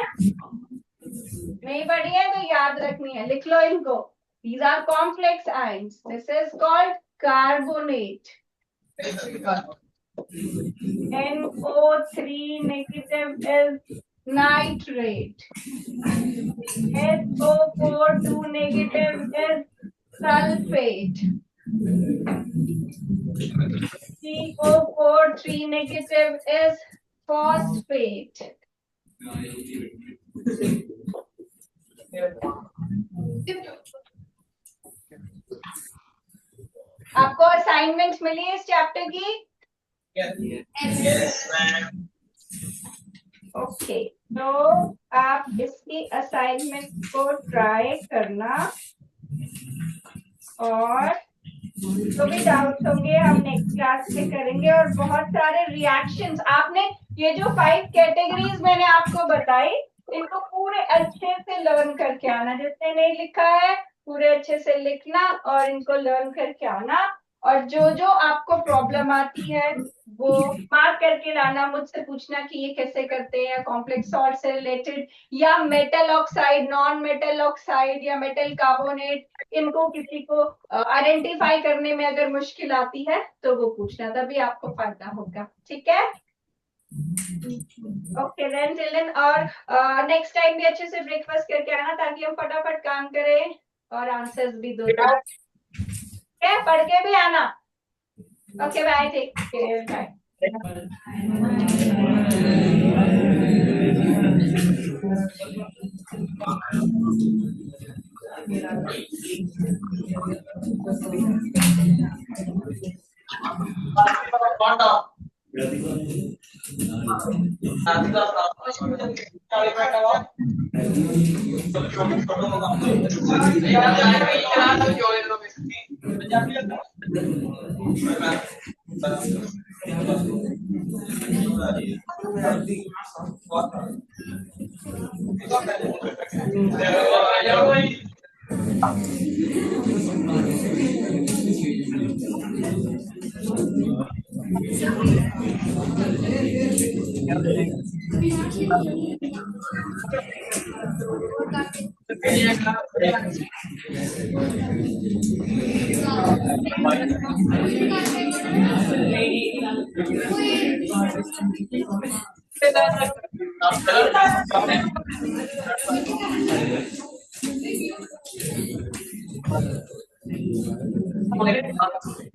नहीं पढ़ी है तो याद रखनी है, लिख लो इनको। These are complex ions. This is called carbonate. NO3 negative is nitrate. SO4 2 negative is sulfate. CO4 3 negative is phosphate. आपको असाइनमेंट मिली है इस चैप्टर की? ओके, तो आप इसकी असाइनमेंट को ट्राई करना, और जो भी डाउट्स होंगे हम नेक्स्ट क्लास में करेंगे। और बहुत सारे रिएक्शंस, आपने ये जो 5 कैटेगरीज मैंने आपको बताई, इनको पूरे अच्छे से लर्न करके आना। जिसने नहीं लिखा है पूरे अच्छे से लिखना और इनको लर्न करके आना। और जो जो आपको प्रॉब्लम आती है वो मार्क करके लाना, मुझसे पूछना कि ये कैसे करते हैं, कॉम्प्लेक्स सॉल्ट से रिलेटेड, या metal oxide, non metal oxide, या मेटल कार्बोनेट, इनको किसी को आइडेंटिफाई करने में अगर मुश्किल आती है तो वो पूछना, तभी आपको फायदा होगा। ठीक है? ओके देन चिल्ड्रन, और नेक्स्ट टाइम भी अच्छे से ब्रेकफास्ट करके आना, ताकि हम फटाफट काम करें और आंसर्स भी दो। क्या पढ़ के भी आना। Okay bye, take care, bye.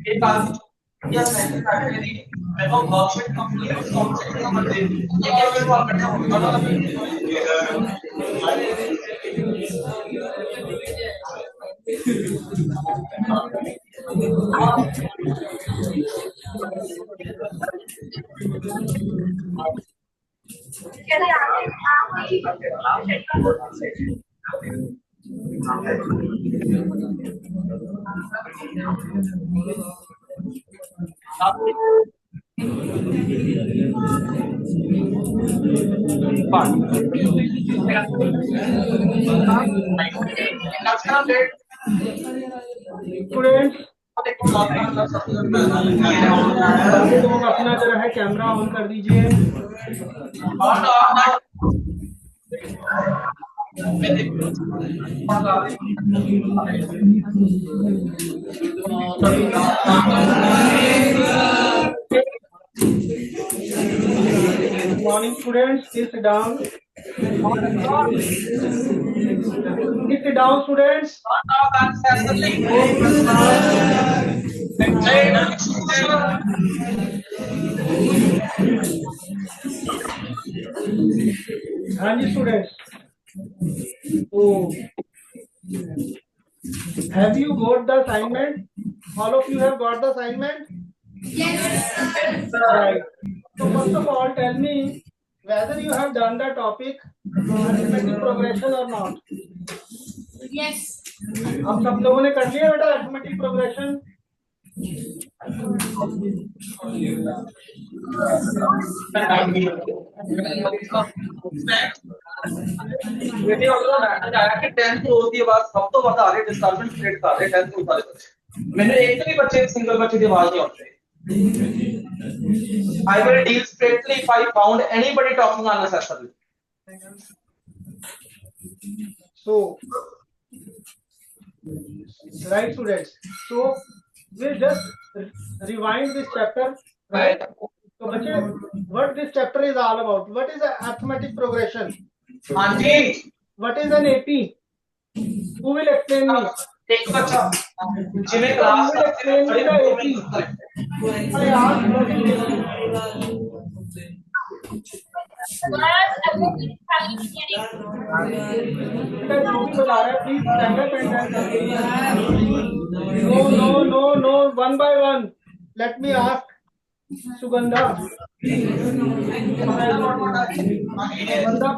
एक बात या सेकंड कैटेगरी मैं वो वर्कशीट कंप्लीट कॉन्सेप्ट का मत दे ये क्या मेरे को करना स्टूडेंट्स लोग अपना जो है कैमरा ऑन कर दीजिए। Morning students, sit down. Sit down students. हाँ जी स्टूडेंट्स, तो have you got the assignment? All of you have got the assignment? Yes. Right. So first of all, tell me whether you have done the topic arithmetic progression or not. Yes. आप सब लोगों ने कर लिया बेटा arithmetic progression? बेटी वाला matter आया कि 10th रोज की बात सब तो बता रहे डिस्टरबेंस क्रिएट कर रहे 10th रोज वाले बच्चे मैंने एक भी बच्चे सिंगल बच्चे की आवाज नहीं आती I will deal straightly if I found anybody talking unnecessarily. So, right students, so we'll just rewind this chapter, right? So बच्चे, what this chapter is all about? What is arithmetic progression? हाँ जी What is an AP? Who will explain me? एक बच्चा जिन्हें class Who will explain me the AP? I asked what is AP? बेटा जो भी बता रहा है please stand up and no one by one let me ask Sugandha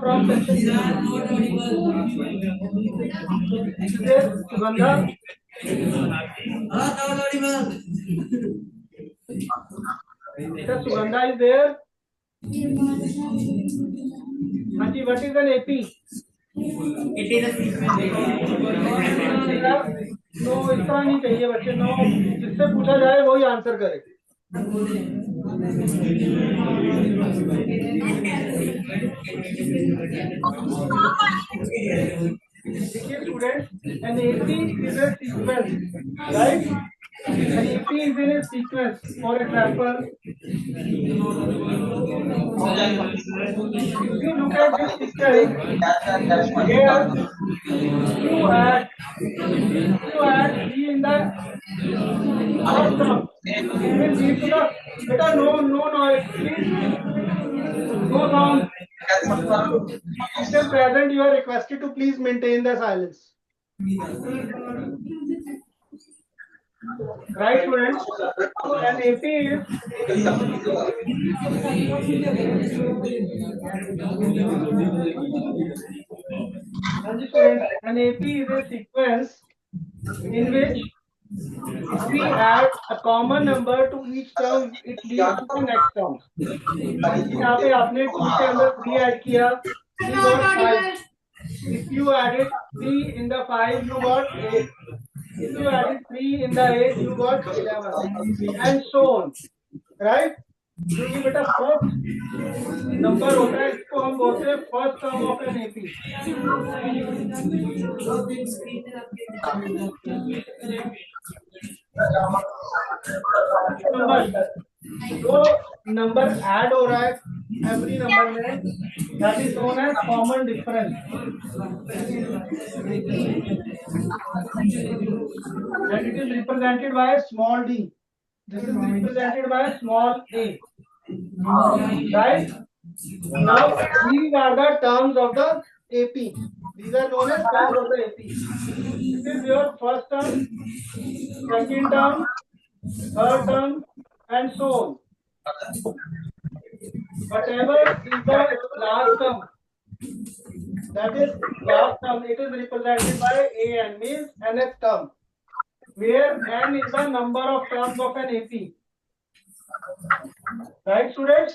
from Sugandha Sugandha is there हाँ जी what is an AP no इतना नहीं चाहिए बच्चे नो जिससे पूछा जाए वही आंसर करे देखिए student an AP is a sequence right an AP is in a sequence. For example, if you look at this picture, here you add 3 in the first term. Beta, no noise, please. No sound. Still present, you are requested to please maintain the silence. Right, students? An AP is an AP is a sequence in which we add a common number to each term. It leads to the next term. यहाँ पे आपने 2 के अंदर 3 add किया, you got 5. If you added 3 in the 5, you got 8. If you added 3 in the 8, you got 11, and so on. Right? जो ये बेटा first number होता है इसको हम बोलते हैं first term of an AP. जो नंबर ऐड हो रहा है एवरी नंबर में, that is known as common difference. And it is represented by a small d. This is represented by a small a. Right? Now these are the terms of the AP. These are known as terms of the AP. This is your first term, second term, third term, and so on. Whatever is the last term, that is last term, it is represented by AN, means nth term, where n is the number of terms of an AP. Right, students?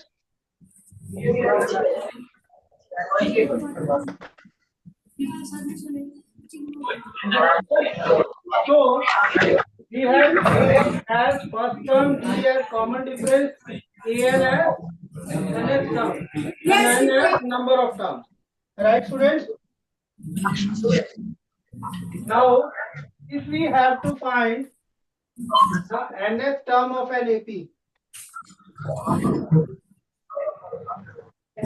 So we have A as first term, B as common difference, AN as nth term, and N as number of terms. Right, students? Now, if we have to find the nth term of an AP,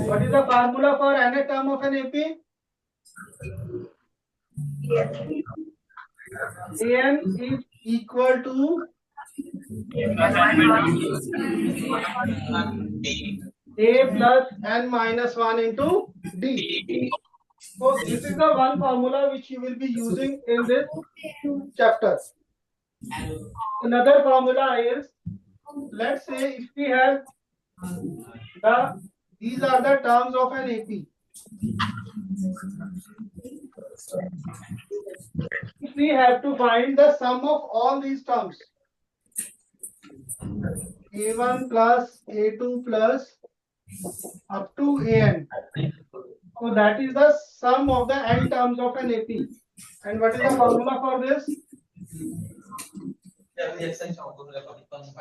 what is the formula for nth term of an AP? An is equal to A plus n minus 1 into D. So this is the one formula which you will be using in this chapter. Another formula is, let's say if we have these are the terms of an AP. If we have to find the sum of all these terms, A1 plus A2 plus up to AN. So that is the sum of the n terms of an AP. And what is the formula for this?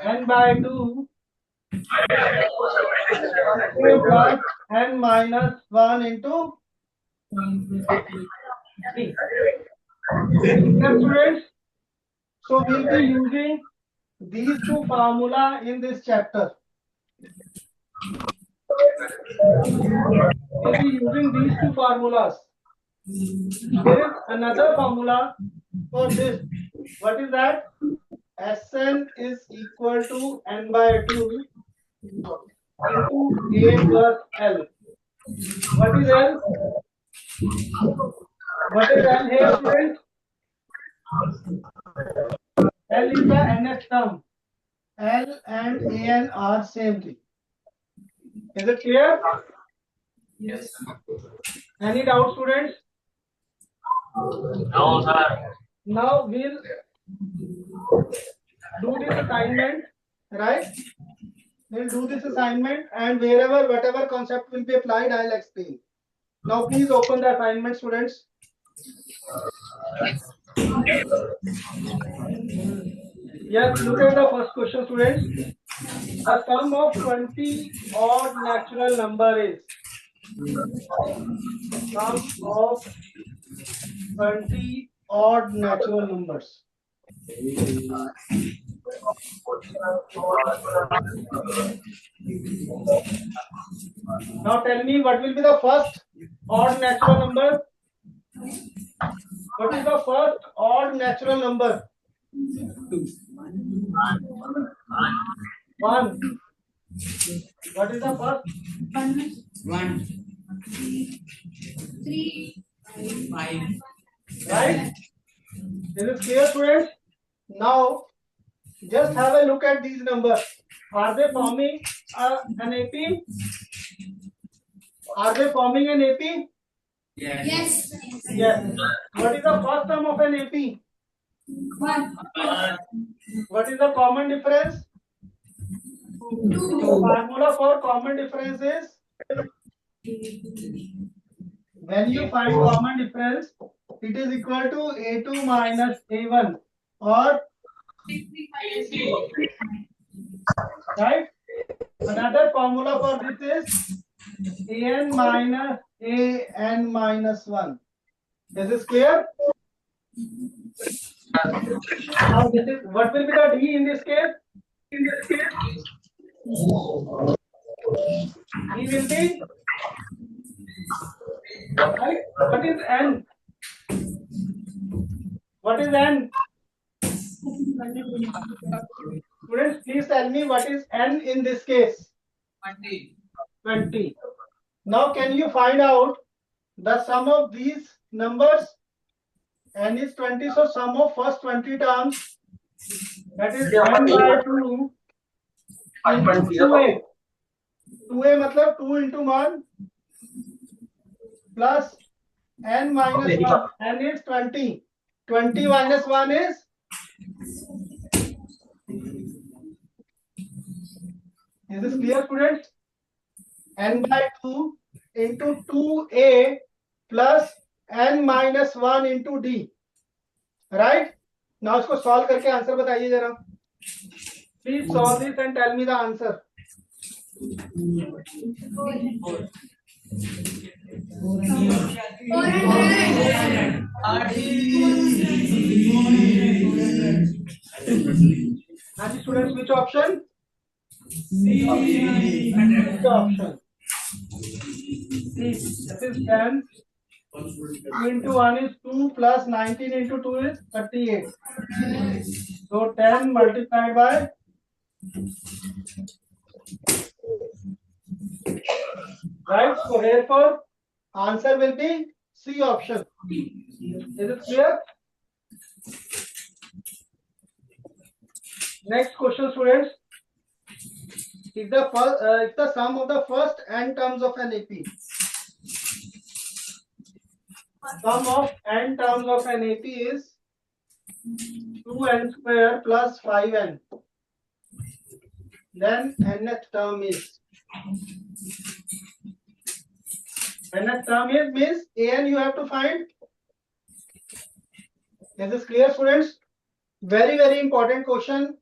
N by 2 plus n minus 1 into D. Students, so we'll be using these two formula in this chapter. We'll be using these two formulas. There is another formula for this. What is that? Sn is equal to n by 2 into A plus L. What is L? What is L here, students? L is the nth term. L and An are same thing. Is it clear? Yes. Any doubt, students? No, sir. Now we'll do this assignment, right? We'll do this assignment, and wherever whatever concept will be applied, I'll explain. Now please open the assignment, students. Yes, look at the first question, students. A sum of 20 odd natural number is sum of 20 odd natural numbers. Now tell me, what will be the first odd natural number? What is the first odd natural number? 1. What is the first? 1, 3, 5. Right? Is it clear, students? Now, just have a look at these numbers. Are they forming an AP? Are they forming an AP? Yes. yes, Yes. What is the first term of an AP? 1, What is the common difference? 2, The formula for common difference is, when you find common difference, it is equal to A2 minus A1, or right? Another formula for this is an minus an minus 1. This is clear? Now this is what will be the d in this case? D will be right. What is n? What is n? Students, please tell me what is n in this case? 20. 20. Now can you find out the sum of these numbers? N is 20, so sum of first 20 terms, that is n by 2 into 2a. 2a मतलब 2 into 1 plus n minus 1. N is 20. 20 minus 1 is? Is this clear, students? N by 2 into 2a plus n minus 1 into d. Right? Now इसको solve करके answer बताइए जरा. Please solve this and tell me the answer. 400. And students, which option? Which option? This is 10. 2 into 1 is 2 plus 19 into 2 is 38. So 10 multiplied by right. So therefore answer will be C option. Is it clear? Next question, students. Is the sum of the first n terms of an AP. Sum of n terms of an AP is 2n square plus 5n. Then nth term is means an you have to find. Is this clear, students? Very very important question.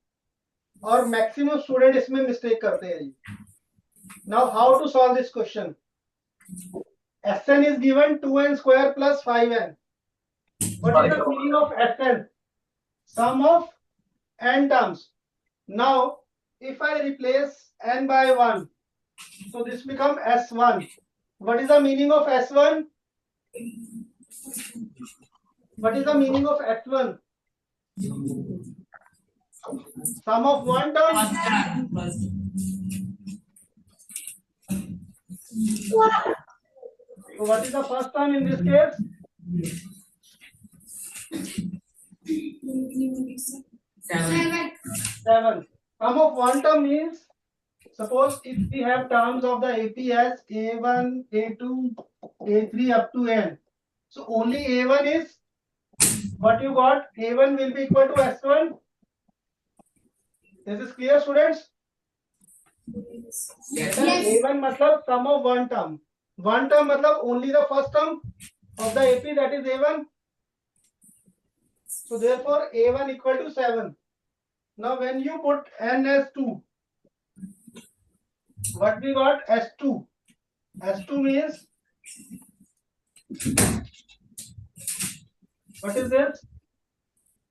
और maximum student इसमें mistake करते हैं. Now how to solve this question. Sn is given 2n square plus 5n. What is the meaning of Sn? Sum of n terms. Now if I replace n by 1, so this become S1. What is the meaning of S1? What is the meaning of S1? Sum of one term. So what is the first term in this case? 7. 7. Sum of one term means, suppose if we have terms of the AP as A1, A2, A3 up to n. So only A1 is what you got. A1 will be equal to S1. Is this clear, students? Yes. A1 मतलब sum of one term. One term मतलब only the first term of the AP, that is A1. So therefore A1 equal to 7. Now when you put n as 2, what we got? S2. S2 means, what is this?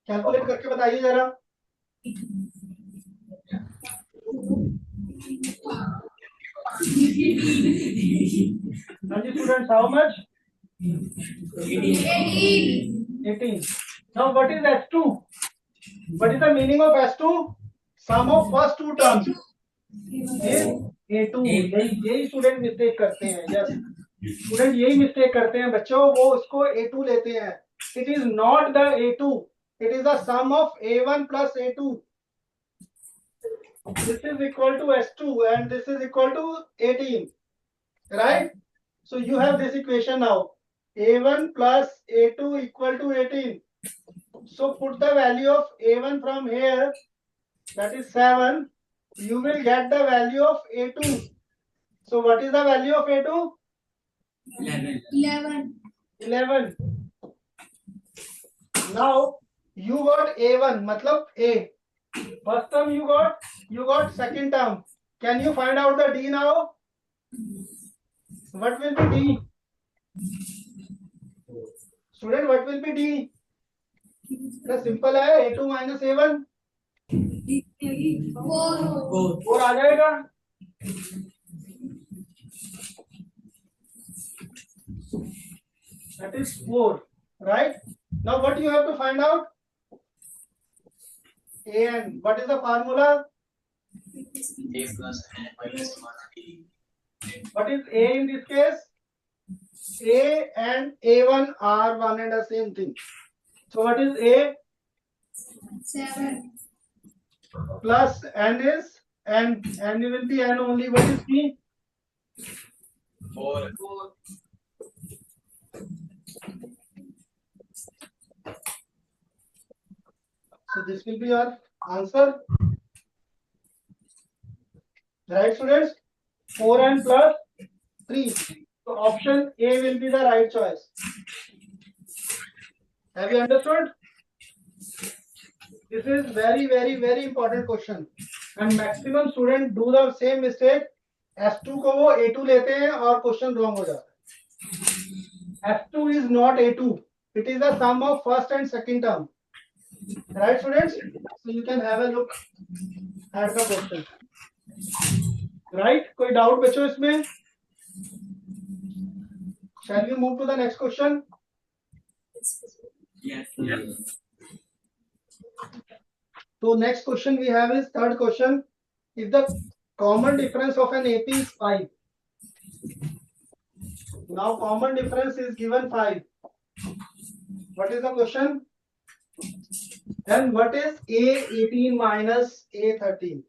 Calculate करके बताइए जरा. Students, how much? 18. Now what is S2? What is the meaning of S2? Sum of first two terms is A2. यही student mistake करते हैं. Yes, student यही mistake करते हैं बच्चों. वो उसको A2 लेते हैं. It is not the A2. It is the sum of A1 plus A2. This is equal to S2 and this is equal to 18. Right? So you have this equation now. A1 plus A2 equal to 18. So put the value of A1 from here, that is 7. You will get the value of A2. So what is the value of A2? 11. 11. Now you got A1, matlab A. First term you got second term. Can you find out the D now? What will be D? Student, what will be D? The simple है A2 minus A1. 4 आ जाएगा. That is 4, right? Now what you have to find out? And what is the formula? A plus N minus 1D. What is A in this case? A and A1 are one and the same thing. So what is A? 7. Plus N is N. N will be N only. What is B? 4. So this will be your answer. Right, students? 4n plus 3. So option A will be the right choice. Have you understood? This is very important question. And maximum student do the same mistake. S2 को वो A2 लेते हैं और question wrong हो जाता है. S2 is not A2. It is the sum of first and second term. Right, students? So you can have a look at the question. Right? कोई doubt बच्चों इसमें? Shall we move to the next question? Yes. So next question we have is third question. If the common difference of an AP is 5. Now common difference is given 5. What is the question? Then what is A18 minus A13?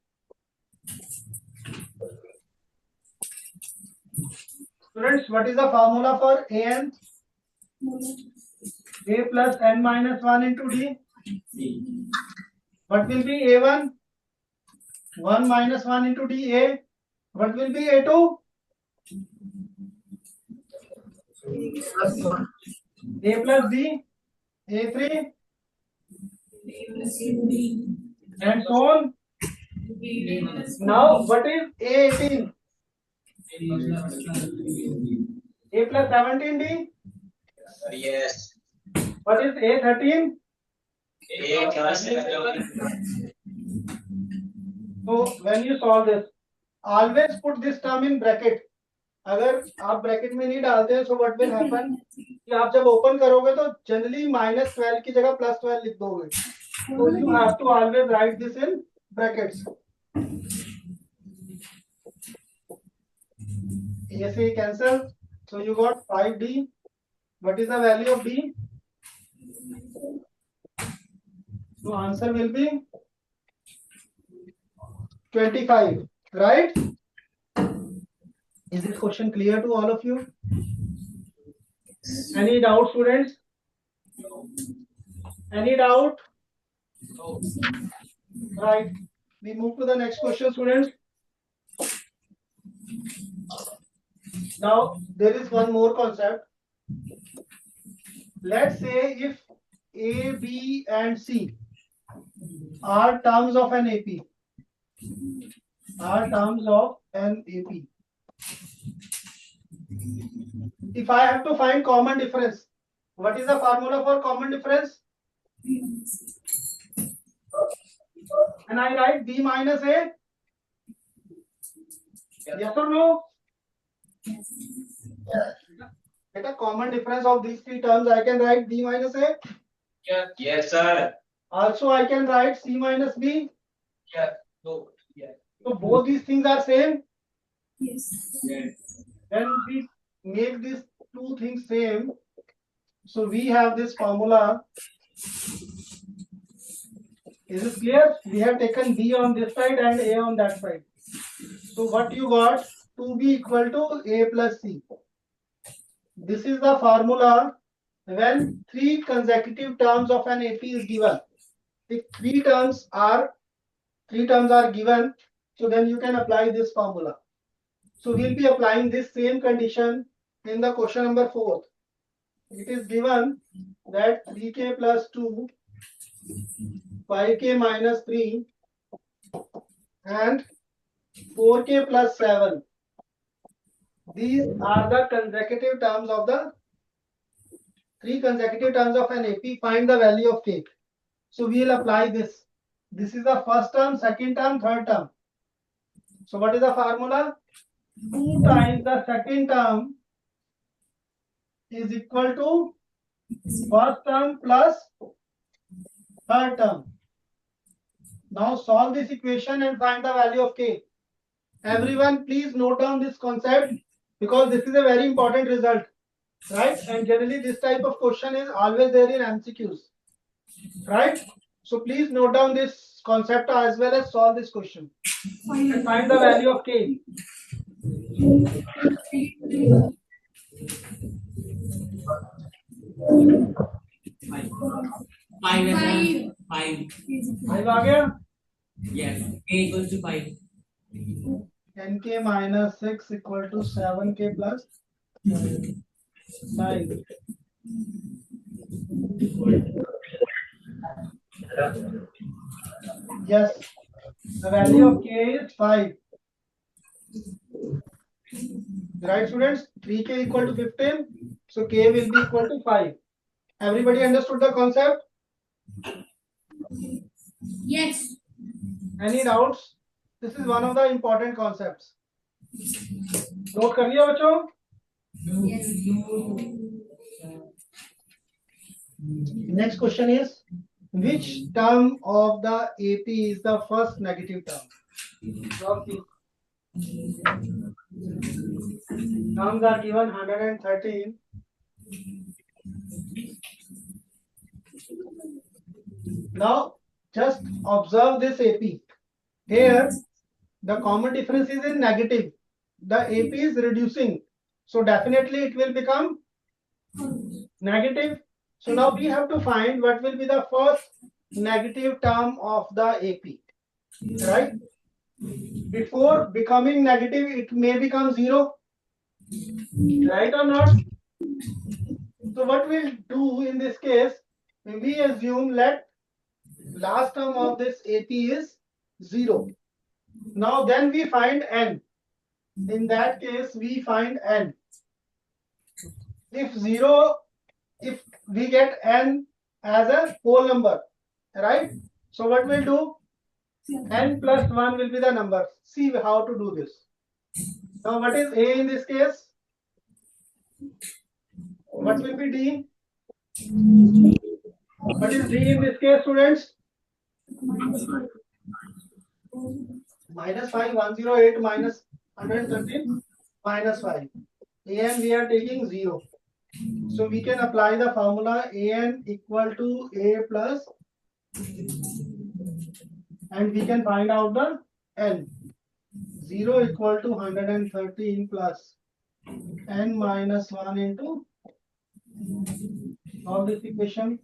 Students, what is the formula for AN? A plus N minus 1 into D. What will be A1? 1 minus 1 into D. A. What will be A2? A plus B. A3. And so on. Now, what is A18? A plus 17D. Yes. What is A13? A plus 11. So when you solve this, always put this term in bracket. अगर आप bracket में नहीं डालते हैं, so what will happen? कि आप जब open करोगे तो जनरली -12 की जगह +12 लिख दोगे. So you have to always write this in brackets. A से cancel. So you got 5D. What is the value of D? So answer will be 25, right? Is this question clear to all of you? Any doubt, students? Any doubt? Right. We move to the next question, students. Now, there is one more concept. Let's say if A, B, and C are terms of an AP. Are terms of an AP. If I have to find common difference, what is the formula for common difference? Can I write B minus A? Yes or no? Get a common difference of these three terms. I can write B minus A. Yes, sir. Also, I can write C minus B. Yes. No. Yes. So both these things are same. Yes. When we make these two things same, so we have this formula. Is it clear? We have taken B on this side and A on that side. So what you got? 2B equal to A plus C. This is the formula when three consecutive terms of an AP is given. If three terms are given, so then you can apply this formula. So we'll be applying this same condition in the question number 4. It is given that 3k plus 2, 5k minus 3, and 4k plus 7. These are the consecutive terms of the 3 consecutive terms of an AP. Find the value of k. So we will apply this. This is the first term, second term, third term. So what is the formula? 2 times the second term is equal to first term plus third term. Now solve this equation and find the value of k. Everyone please note down this concept because this is a very important result, right? And generally this type of question is always there in MCQs, right? So please note down this concept as well as solve this question and find the value of k. Five. Five आ गया? Yes. K equals to 5. nk minus 6 equal to 7k plus 9. Yes, the value of k is 5. Right, students? 3k equal to 15, so k will be equal to 5. Everybody understood the concept? Yes. Any doubts? This is one of the important concepts. Note कर लिया बच्चों? Yes. Next question is, which term of the AP is the first negative term? Terms are given 113. Now, just observe this AP. Here, the common difference is in negative. The AP is reducing. So definitely it will become negative. So now we have to find what will be the first negative term of the AP, right? Before becoming negative, it may become 0, right or not? So what we'll do in this case, we assume let last term of this AP is 0. Now then we find n. In that case, we find n. If we get n as a whole number, right? So what we'll do? N plus 1 will be the number. See how to do this. Now what is A in this case? What will be D? What is D in this case, students? Minus 5, 108 minus 113, minus 5. An we are taking 0. So we can apply the formula An equal to A plus, and we can find out the N. 0 equal to 113 plus N minus 1 into all this equation.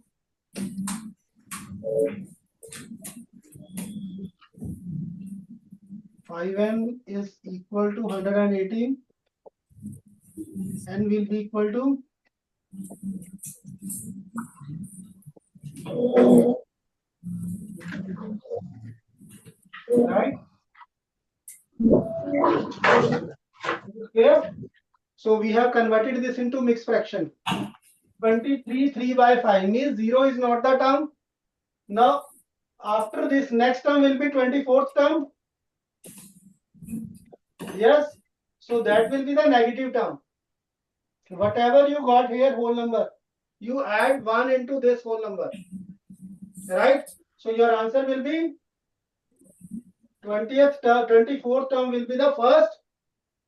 Five n is equal to 118. N will be equal to right. Okay. So we have converted this into mixed fraction. 23 3 by 5 means 0 is not the term. Now after this next term will be 24th term. Yes. So that will be the negative term. Whatever you got here whole number, you add 1 into this whole number. Right? So your answer will be 20th term, 24th term will be the first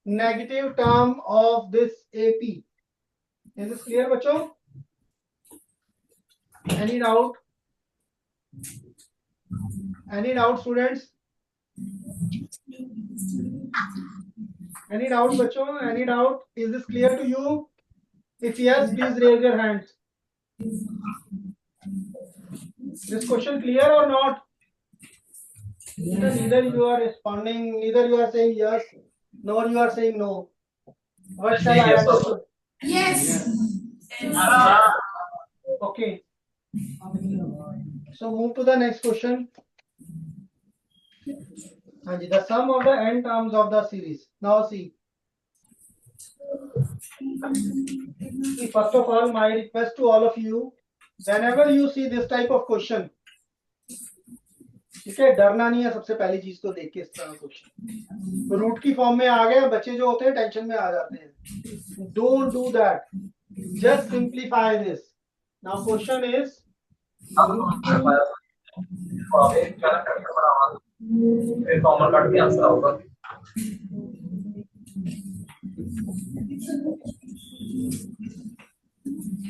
negative term of this AP. Is this clear, bachcho? Any doubt? Any doubt, students? Any doubt, bachcho? Any doubt? Is this clear to you? If yes, please raise your hands. This question clear or not? Neither you are responding, neither you are saying yes, nor you are saying no. What shall I understand? Yes. Okay. So move to the next question. Anji, the sum of the n terms of the series. Now see. First of all, my request to all of you, whenever you see this type of question, ठीक है, डरना नहीं है सबसे पहली चीज को देख के। इस तरह क्वेश्चन रूट की फॉर्म में आ गए, बच्चे जो होते हैं टेंशन में आ जाते हैं। Don't do that, just simplify this. Now question is common cut भी आंसर होगा।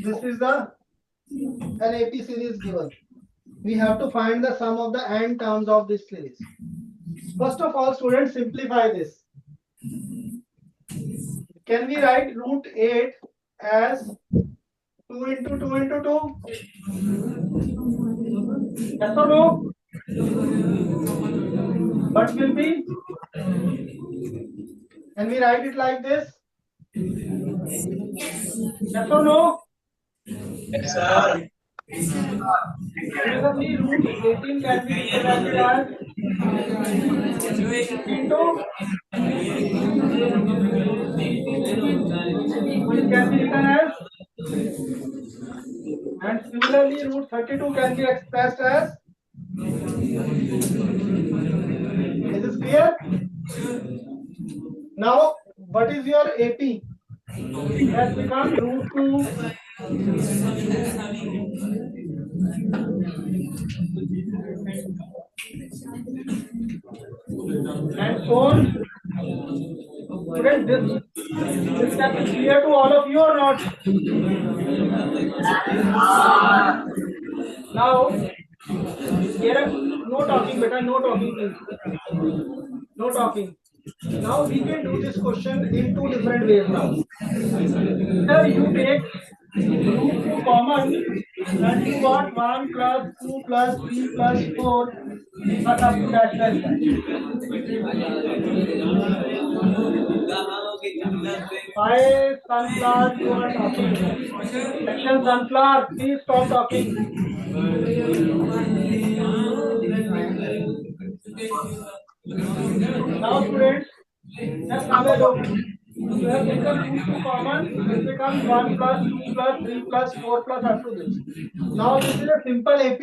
this is the an AP series given. We have to find the sum of the n terms of this series. First of all, students, simplify this. Can we write root 8 as 2 into 2 into 2? Yes or no? What will be? Can we write it like this? Yes or no? Yes, sir. Similarly, root 18 can be represented as into, which can be written as, and similarly root 32 can be expressed as. Is this clear? Now, what is your AP? It has become root 2 and so on. Students, this step is clear to all of you or not? Now, here no talking, beta, no talking, please. No talking. Now we can do this question in two different ways now. Either you take root 2 common and you got 1 plus 2 plus 3 plus 4 plus up to dash dash dash. 5 sunflower, you are talking. Section sunflower, please stop talking. Now students, just have a look. You have taken root 2 common, this becomes 1 plus 2 plus 3 plus 4 plus up to this. Now this is a simple AP.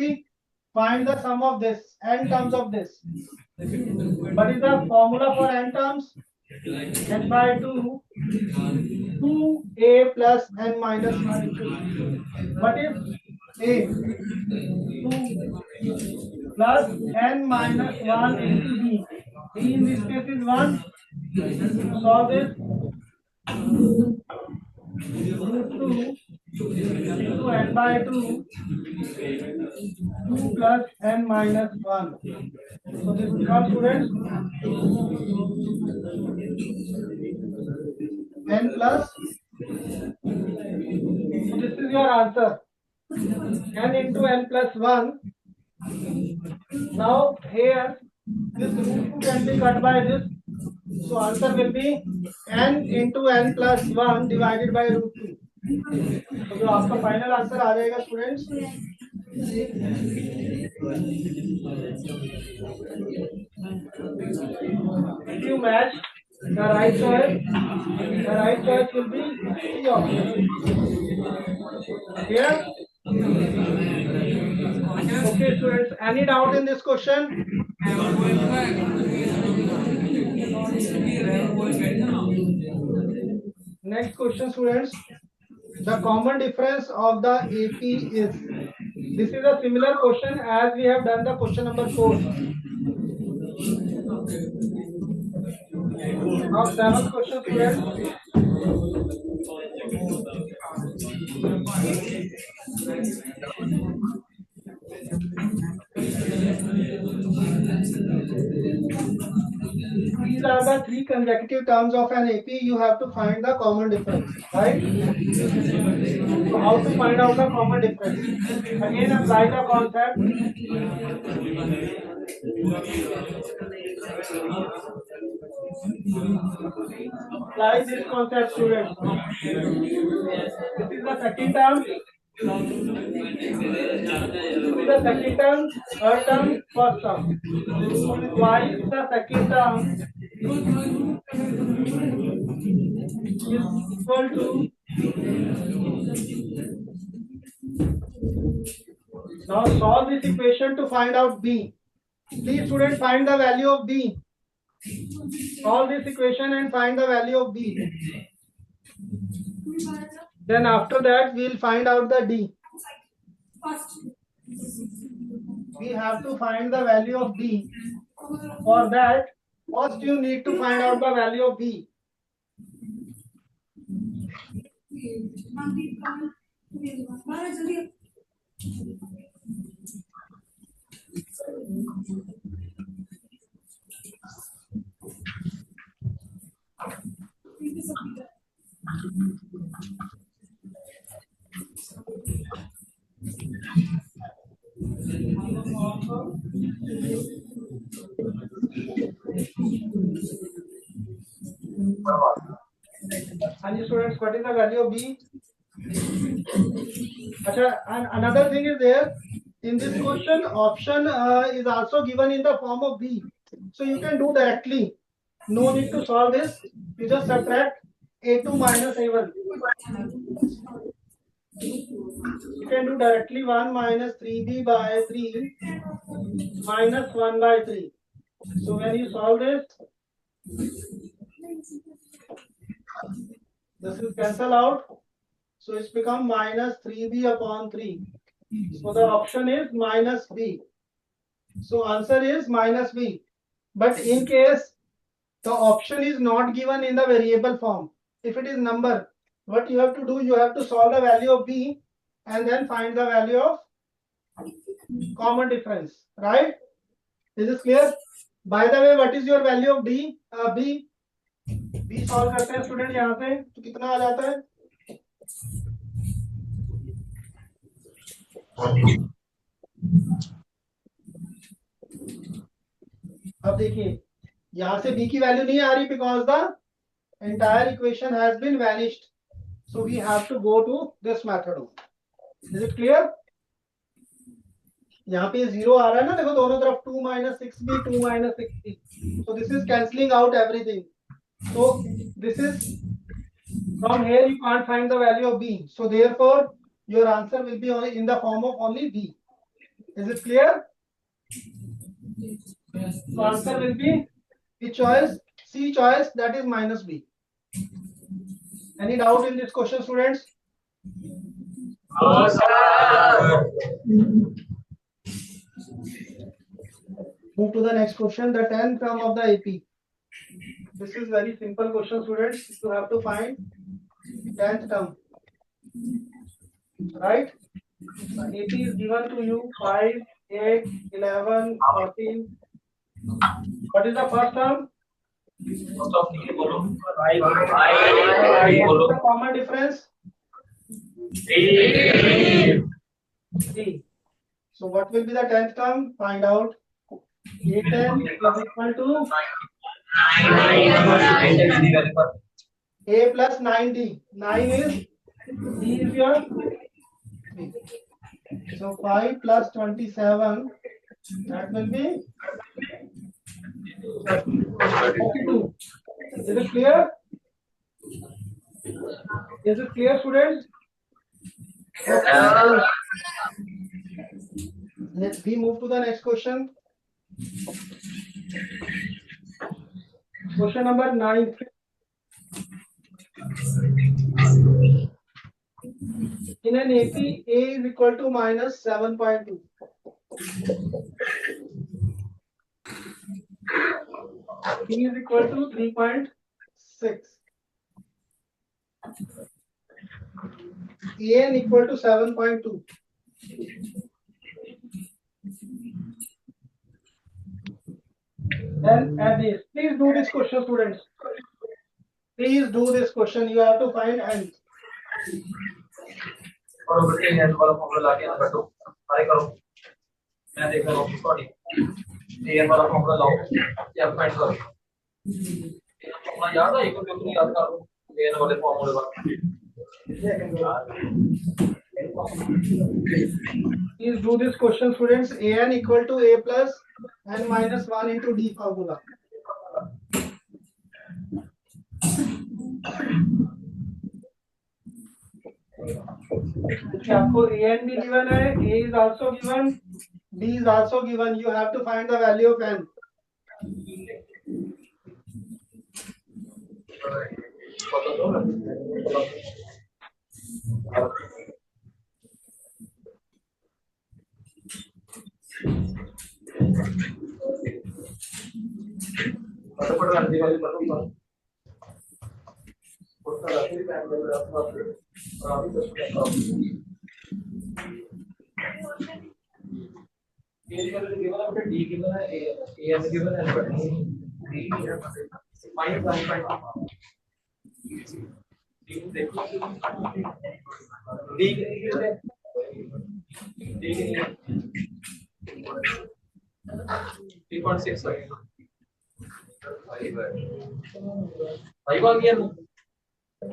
Find the sum of this, n terms of this. What is the formula for n terms? N by 2, 2a plus n minus 1 into. What is a? 2 plus n minus 1 into b. B in this case is 1. Solve this. Root 2 into n by 2, 2 plus n minus 1. So this becomes, students, n plus. So this is your answer. N into n plus 1. Now here this root 2 can be cut by this. So answer will be n into n plus 1 divided by root 2. तो जो आपका final answer आ जाएगा students, if you match the right choice will be C option. Here. Okay students, any doubt in this question? Next question, students. The common difference of the AP is. This is a similar question as we have done the question number 4. Now 7th question, students. These are the 3 consecutive terms of an AP. You have to find the common difference, right? So how to find out the common difference? Again, apply the concept. Apply this concept, students. This is the second term. the second term, third term, first term. Twice the second term is equal to now solve this equation to find out b. Please students find the value of b. Solve this equation and find the value of b. Then after that we will find out the d. We have to find the value of b. For that, first you need to find out the value of b. And students, what is the value of b? And another thing is there in this question, option is also given in the form of b. So you can do directly. No need to solve this. You just subtract a2 minus a1. You can do directly 1 minus 3b by 3 minus 1 by 3. So when you solve this will cancel out. So it's become minus 3b upon 3. So the option is minus b. So answer is minus b. But in case the option is not given in the variable form, if it is number, what you have to do, you have to solve the value of b and then find the value of common difference, right? Is this clear? By the way, what is your value of b? b solve करते हैं student यहाँ पे, तो कितना आ जाता है? अब देखिए यहाँ से b की वैल्यू नहीं आ रही because the entire equation has been vanished. So we have to go to this method. Is it clear? यहाँ पे 0 आ रहा है ना, देखो दोनों तरफ 2 minus 6b, 2 minus 6b. So this is cancelling out everything. So this is from here you can't find the value of b. So therefore your answer will be in the form of only b. Is it clear? So answer will be the choice, C choice, that is minus b. Any doubt in this question, students? No, sir. Move to the next question, the 10th term of the AP. This is very simple question, students. You have to find 10th term, right? AP is given to you 5, 8, 11, 14. What is the first term? What's the common difference? 3. So what will be the 10th term? Find out. A10 is equal to A plus 9D. 9 is D is your 3. So 5 plus 27, that will be 32. Is it clear? Is it clear, students? Let's move to the next question. Question number 9. In an AP, A is equal to minus 7.2. B is equal to 3.6. AN equal to 7.2. Then add this. Please do this question, students. Please do this question. You have to find N. और बेटे ये वाला formula लाके यहाँ बैठो सारे करो मैं देख रहा हूँ सॉरी ये वाला फॉर्मूला लाओ या फाइंड करो ये फॉर्मूला याद है एक तो क्यों याद करो ये वाले फॉर्मूले का Please do this question, students. An equal to a plus n minus 1 into d formula. आपको an भी given है, a is also given, d is also given. You have to find the value of n.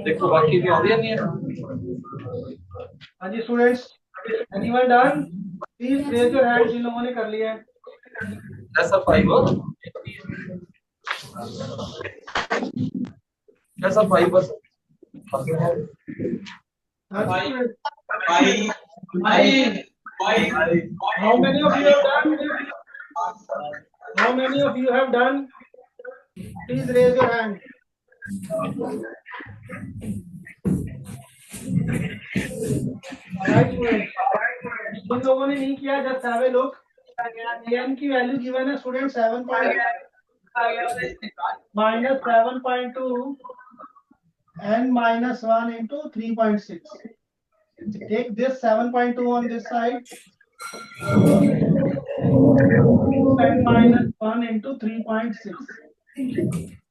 देखो बाकी भी audience नहीं है। हाँ जी students, anyone done? Please raise your hand जिन लोगों ने कर लिया है। ऐसा 5 ऐसा 5 बस हाँ जी students. How many of you have done? How many of you have done? Please raise your hand. Alright students. जिन लोगों ने नहीं किया, just have a look. n की वैल्यू गिवन है student 7 minus 7.2 n minus 1 into 3.6. Take this 7.2 on this side n minus 1 into 3.6.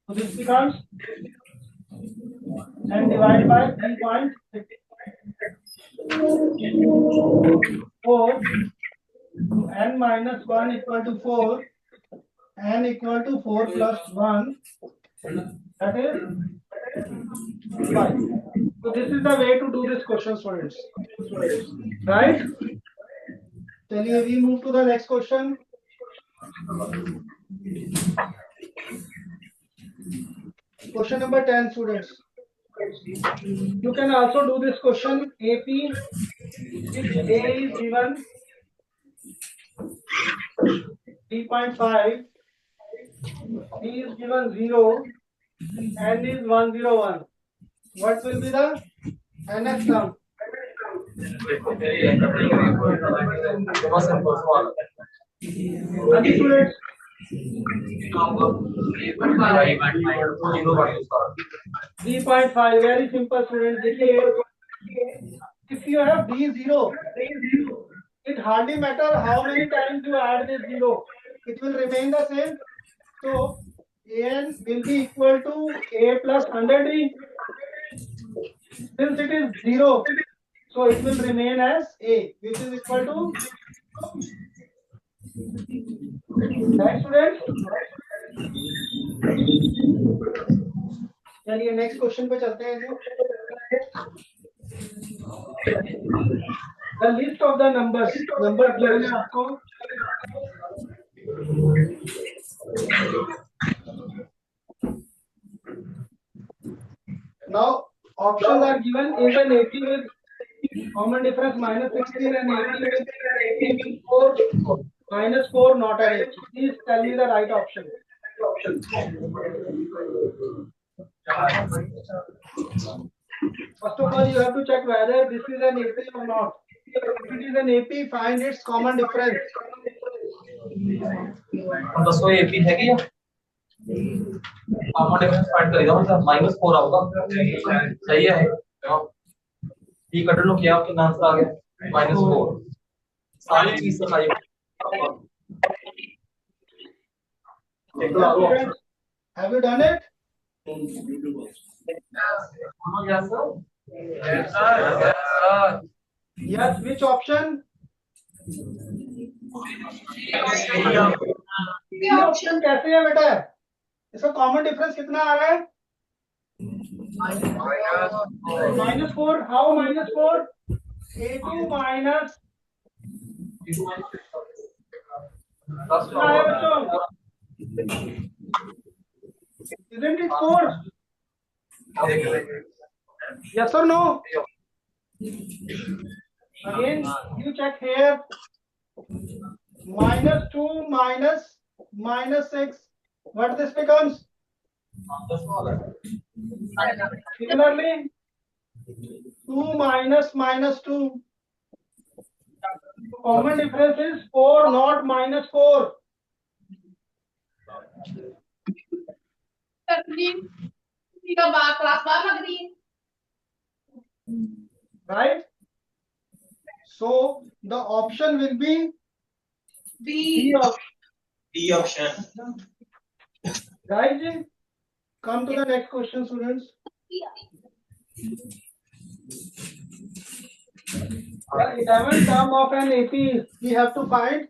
So this becomes n divided by 3.6. 4 n minus 1 equal to 4, n equal to 4 plus 1, that is 5. So this is the way to do this question, students. Right? Chaliye, we move to the next question. Question number 10, students. You can also do this question. AP, if A is given 3.5, B is given 0, n is 101. What will be the nth term? Students, 3.5, very simple students. If you have D0, it hardly matter how many times you add this 0, it will remain the same. So an will be equal to a plus 100d. Since it is 0, so it will remain as a, which is equal to, right students? चलिए next question पे चलते हैं जो the list of the numbers, number given है आपको। Now options are given. Is an 80 with common difference minus 16 and 80 with 4 minus 4 not an 80? Please tell me the right option. First of all, you have to check whether this is an AP or not. If it is an AP, find its common difference. दसो AP है क्या? Common difference find करेगा मतलब -4 आएगा। सही है। ये cut लो क्या आपका आंसर आ गया -4। सारी चीज से खाई। Have you done it? Yes sir. Yes sir. Yes sir. Yes. Which option? ये ऑप्शन कैसे है बेटा? इसका कॉमन डिफरेंस कितना आ रहा है? -4. How -4? A2 minus Last कितना है बच्चों? Isn't it 4? Yes or no? Again, you check here. -2 minus 6. What this becomes? Similarly, 2 minus 2. Common difference is 4, not -4. Right? So the option will be B option. D option. Right, Ji? Come to the next question, students. The 11th term of an AP, we have to find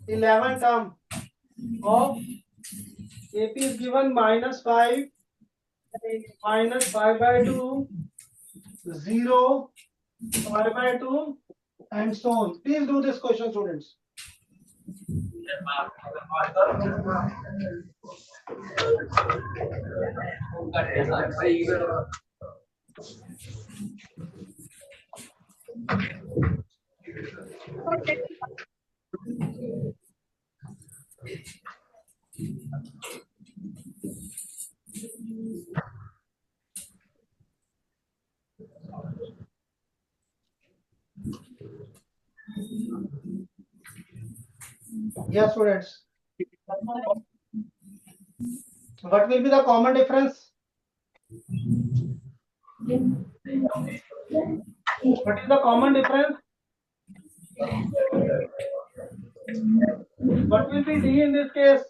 11th term of AP is given -5, -5/2, 0, 5/2, and so on. Please do this question, students. Yes, students. What will be the common difference? What is the common difference? What will be D in this case?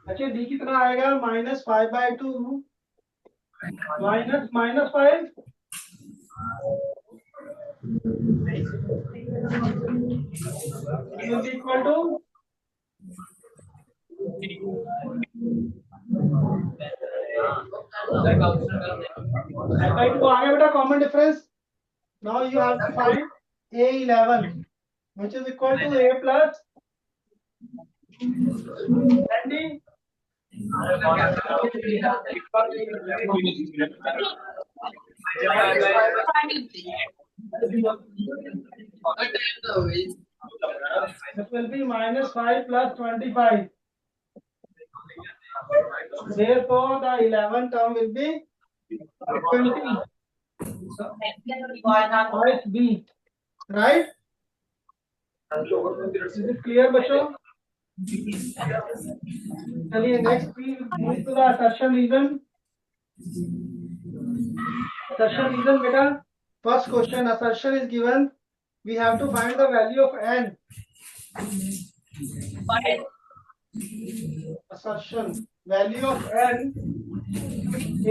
अच्छा D कितना आएगा? -5/2 -5 will be equal to तो आगे बेटा common difference. Now you have to find A11, which is equal to A plus ND. This will be -5 plus 25. Therefore, the 11th term will be 20. Choice B. Right? Is it clear, बच्चों? चलिए next we move to the assertion reason. Assertion reason, beta. First question, assertion is given. We have to find the value of n. Assertion. Value of n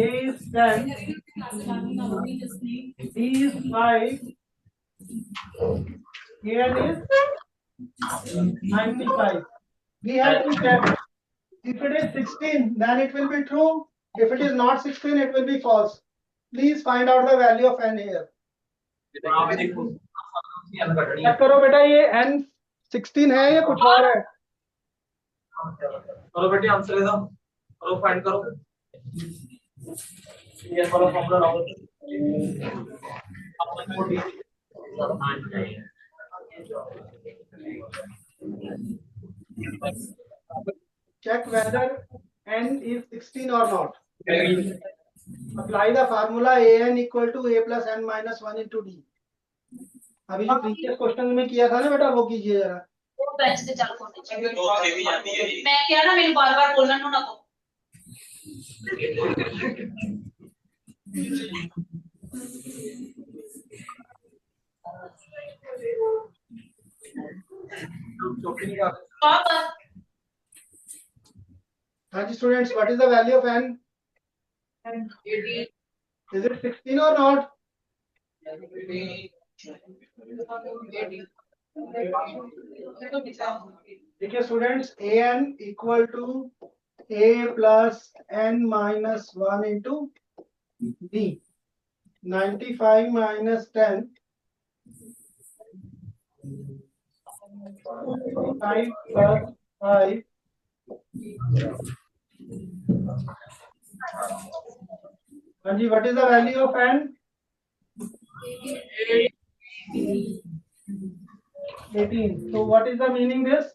is 10. D is 5. N is 95. We have to check. If it is 16, then it will be true. If it is not 16, it will be false. Please find out the value of n here. Check करो बेटा ये n 16 है या कुछ और है? करो बेटी आंसर दे दो करो फाइंड करो ये वाला फॉर्मूला लगाओ Check whether n is 16 or not. Apply the formula an equal to a plus n minus 1 into d. अभी जो प्रीवियस क्वेश्चन में किया था ना बेटा वो कीजिए जरा. वो बेंच पे चल मैं क्या ना मेरे बार-बार बोलना ना को. हाँ जी students, what is the value of n? 80. Is it 16 or not? देखिए students an equal to A plus n minus 1 into D. 95 minus 10. 5 plus 5. Anji, what is the value of n? 18. So what is the meaning this?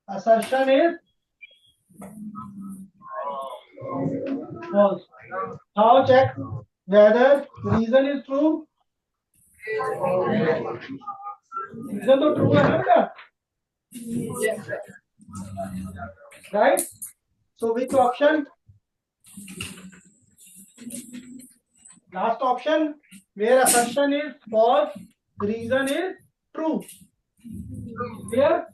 Assertion is false. Now check whether reason is true. Reason तो true है ना बेटा? Right? So which option? Last option, where assertion is false, reason is true. Clear?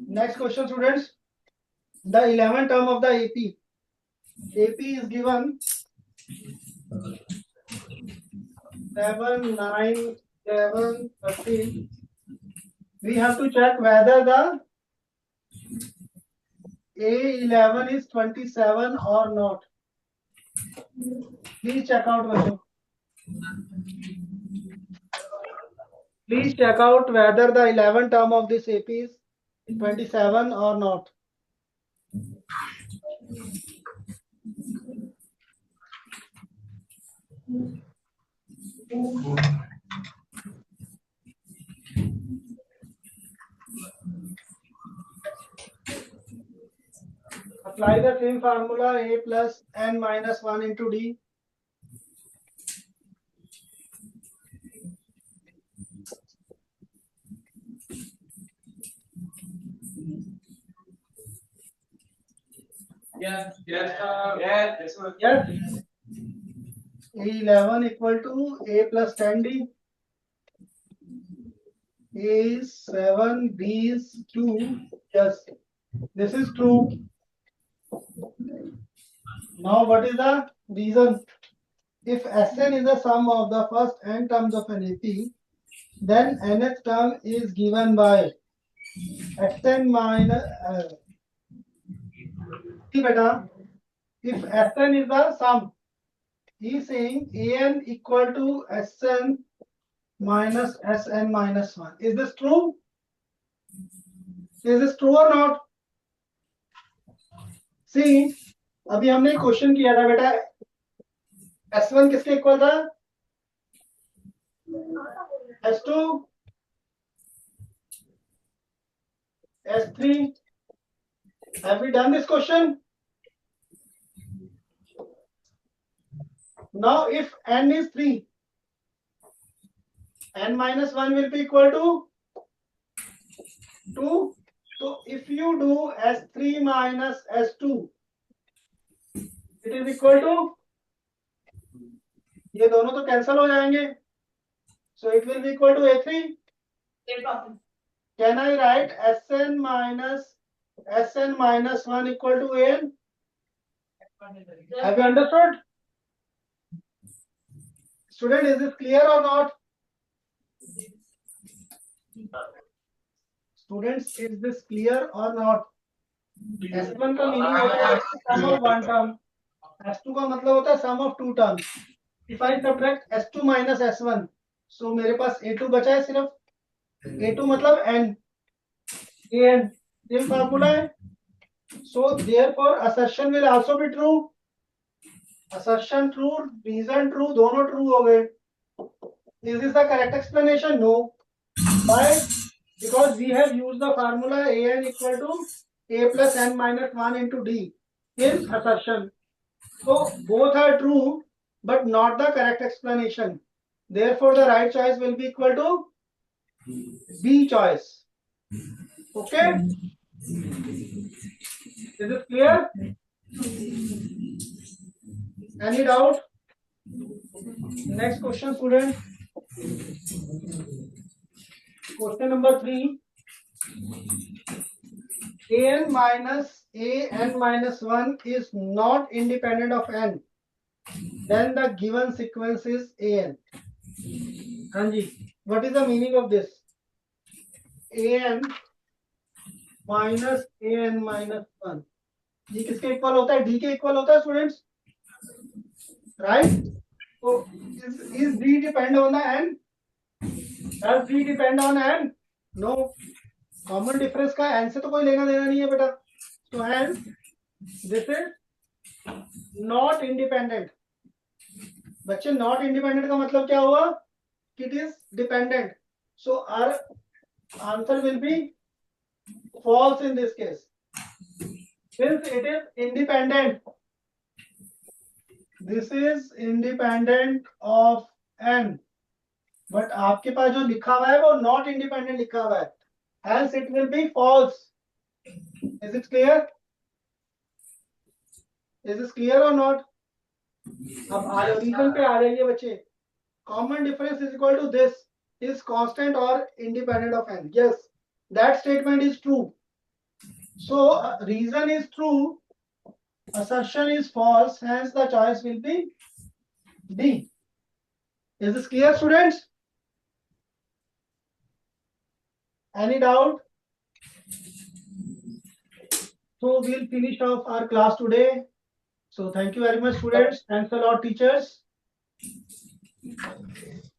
Next question, students. The 11th term of the AP. AP is given 7, 9, 7, 13. We have to check whether the A11 is 27 or not. Please check out whether. Please check out whether the 11th term of this AP is 27 or not. Apply the same formula A plus n minus 1 into D. Yes, sir. Yes, sir. Yes. A11 equal to A plus 10D. A is 7, B is 2. Yes, this is true. Now what is the reason? If Sn is the sum of the first n terms of an AP, then nth term is given by Sn minus see beta, if Sn is the sum, he is saying An equal to Sn minus Sn minus 1. Is this true? Is this true or not? See, अभी हमने question किया था बेटा, S1 किसके equal था? S2, S3. Have we done this question? Now, if n is 3, n minus 1 will be equal to 2. So, if you do S3 minus S2, it is equal to, ये दोनों तो cancel हो जाएंगे. So, it will be equal to A3. Can I write Sn minus 1 equal to An? Have you understood? Student, is this clear or not? Students, is this clear or not? S1 का meaning होता है sum of one term. S2 का मतलब होता है sum of two terms. If I subtract S2 minus S1, so मेरे पास A2 बचा है सिर्फ. A2 मतलब N. An. Same formula है. So therefore assertion will also be true. Assertion true, reason true, दोनों true हो गए. Is this the correct explanation? No. Why? Because we have used the formula An equal to A plus n minus 1 into D in assertion. So both are true, but not the correct explanation. Therefore, the right choice will be equal to B choice. Okay? Is it clear? Any doubt? Next question, student. Question number 3. An minus 1 is not independent of n. Then the given sequence is An. Anji, what is the meaning of this? An minus a n minus 1, ये किसके equal होता है? D के equal होता है students, right? तो is d depend on the n? Does d depend on n? No, common difference का n से तो कोई लेना देना नहीं है बेटा, तो hence this is not independent. बच्चे नॉट इंडिपेंडेंट का मतलब क्या हुआ? It is dependent, so our answer will be false in this case. Since it is independent, this is independent of n, but आपके पास जो लिखा हुआ है वो not independent लिखा हुआ है, hence it will be false. Is it clear? Is this clear or not? अब रीजन पे आ जाइए बच्चे। Common difference is equal to this is constant or independent of n. Yes, that statement is true. So reason is true, assertion is false, hence the choice will be D. Is this clear, students? Any doubt? So we'll finish off our class today. So thank you very much, students. Thanks a lot, teachers.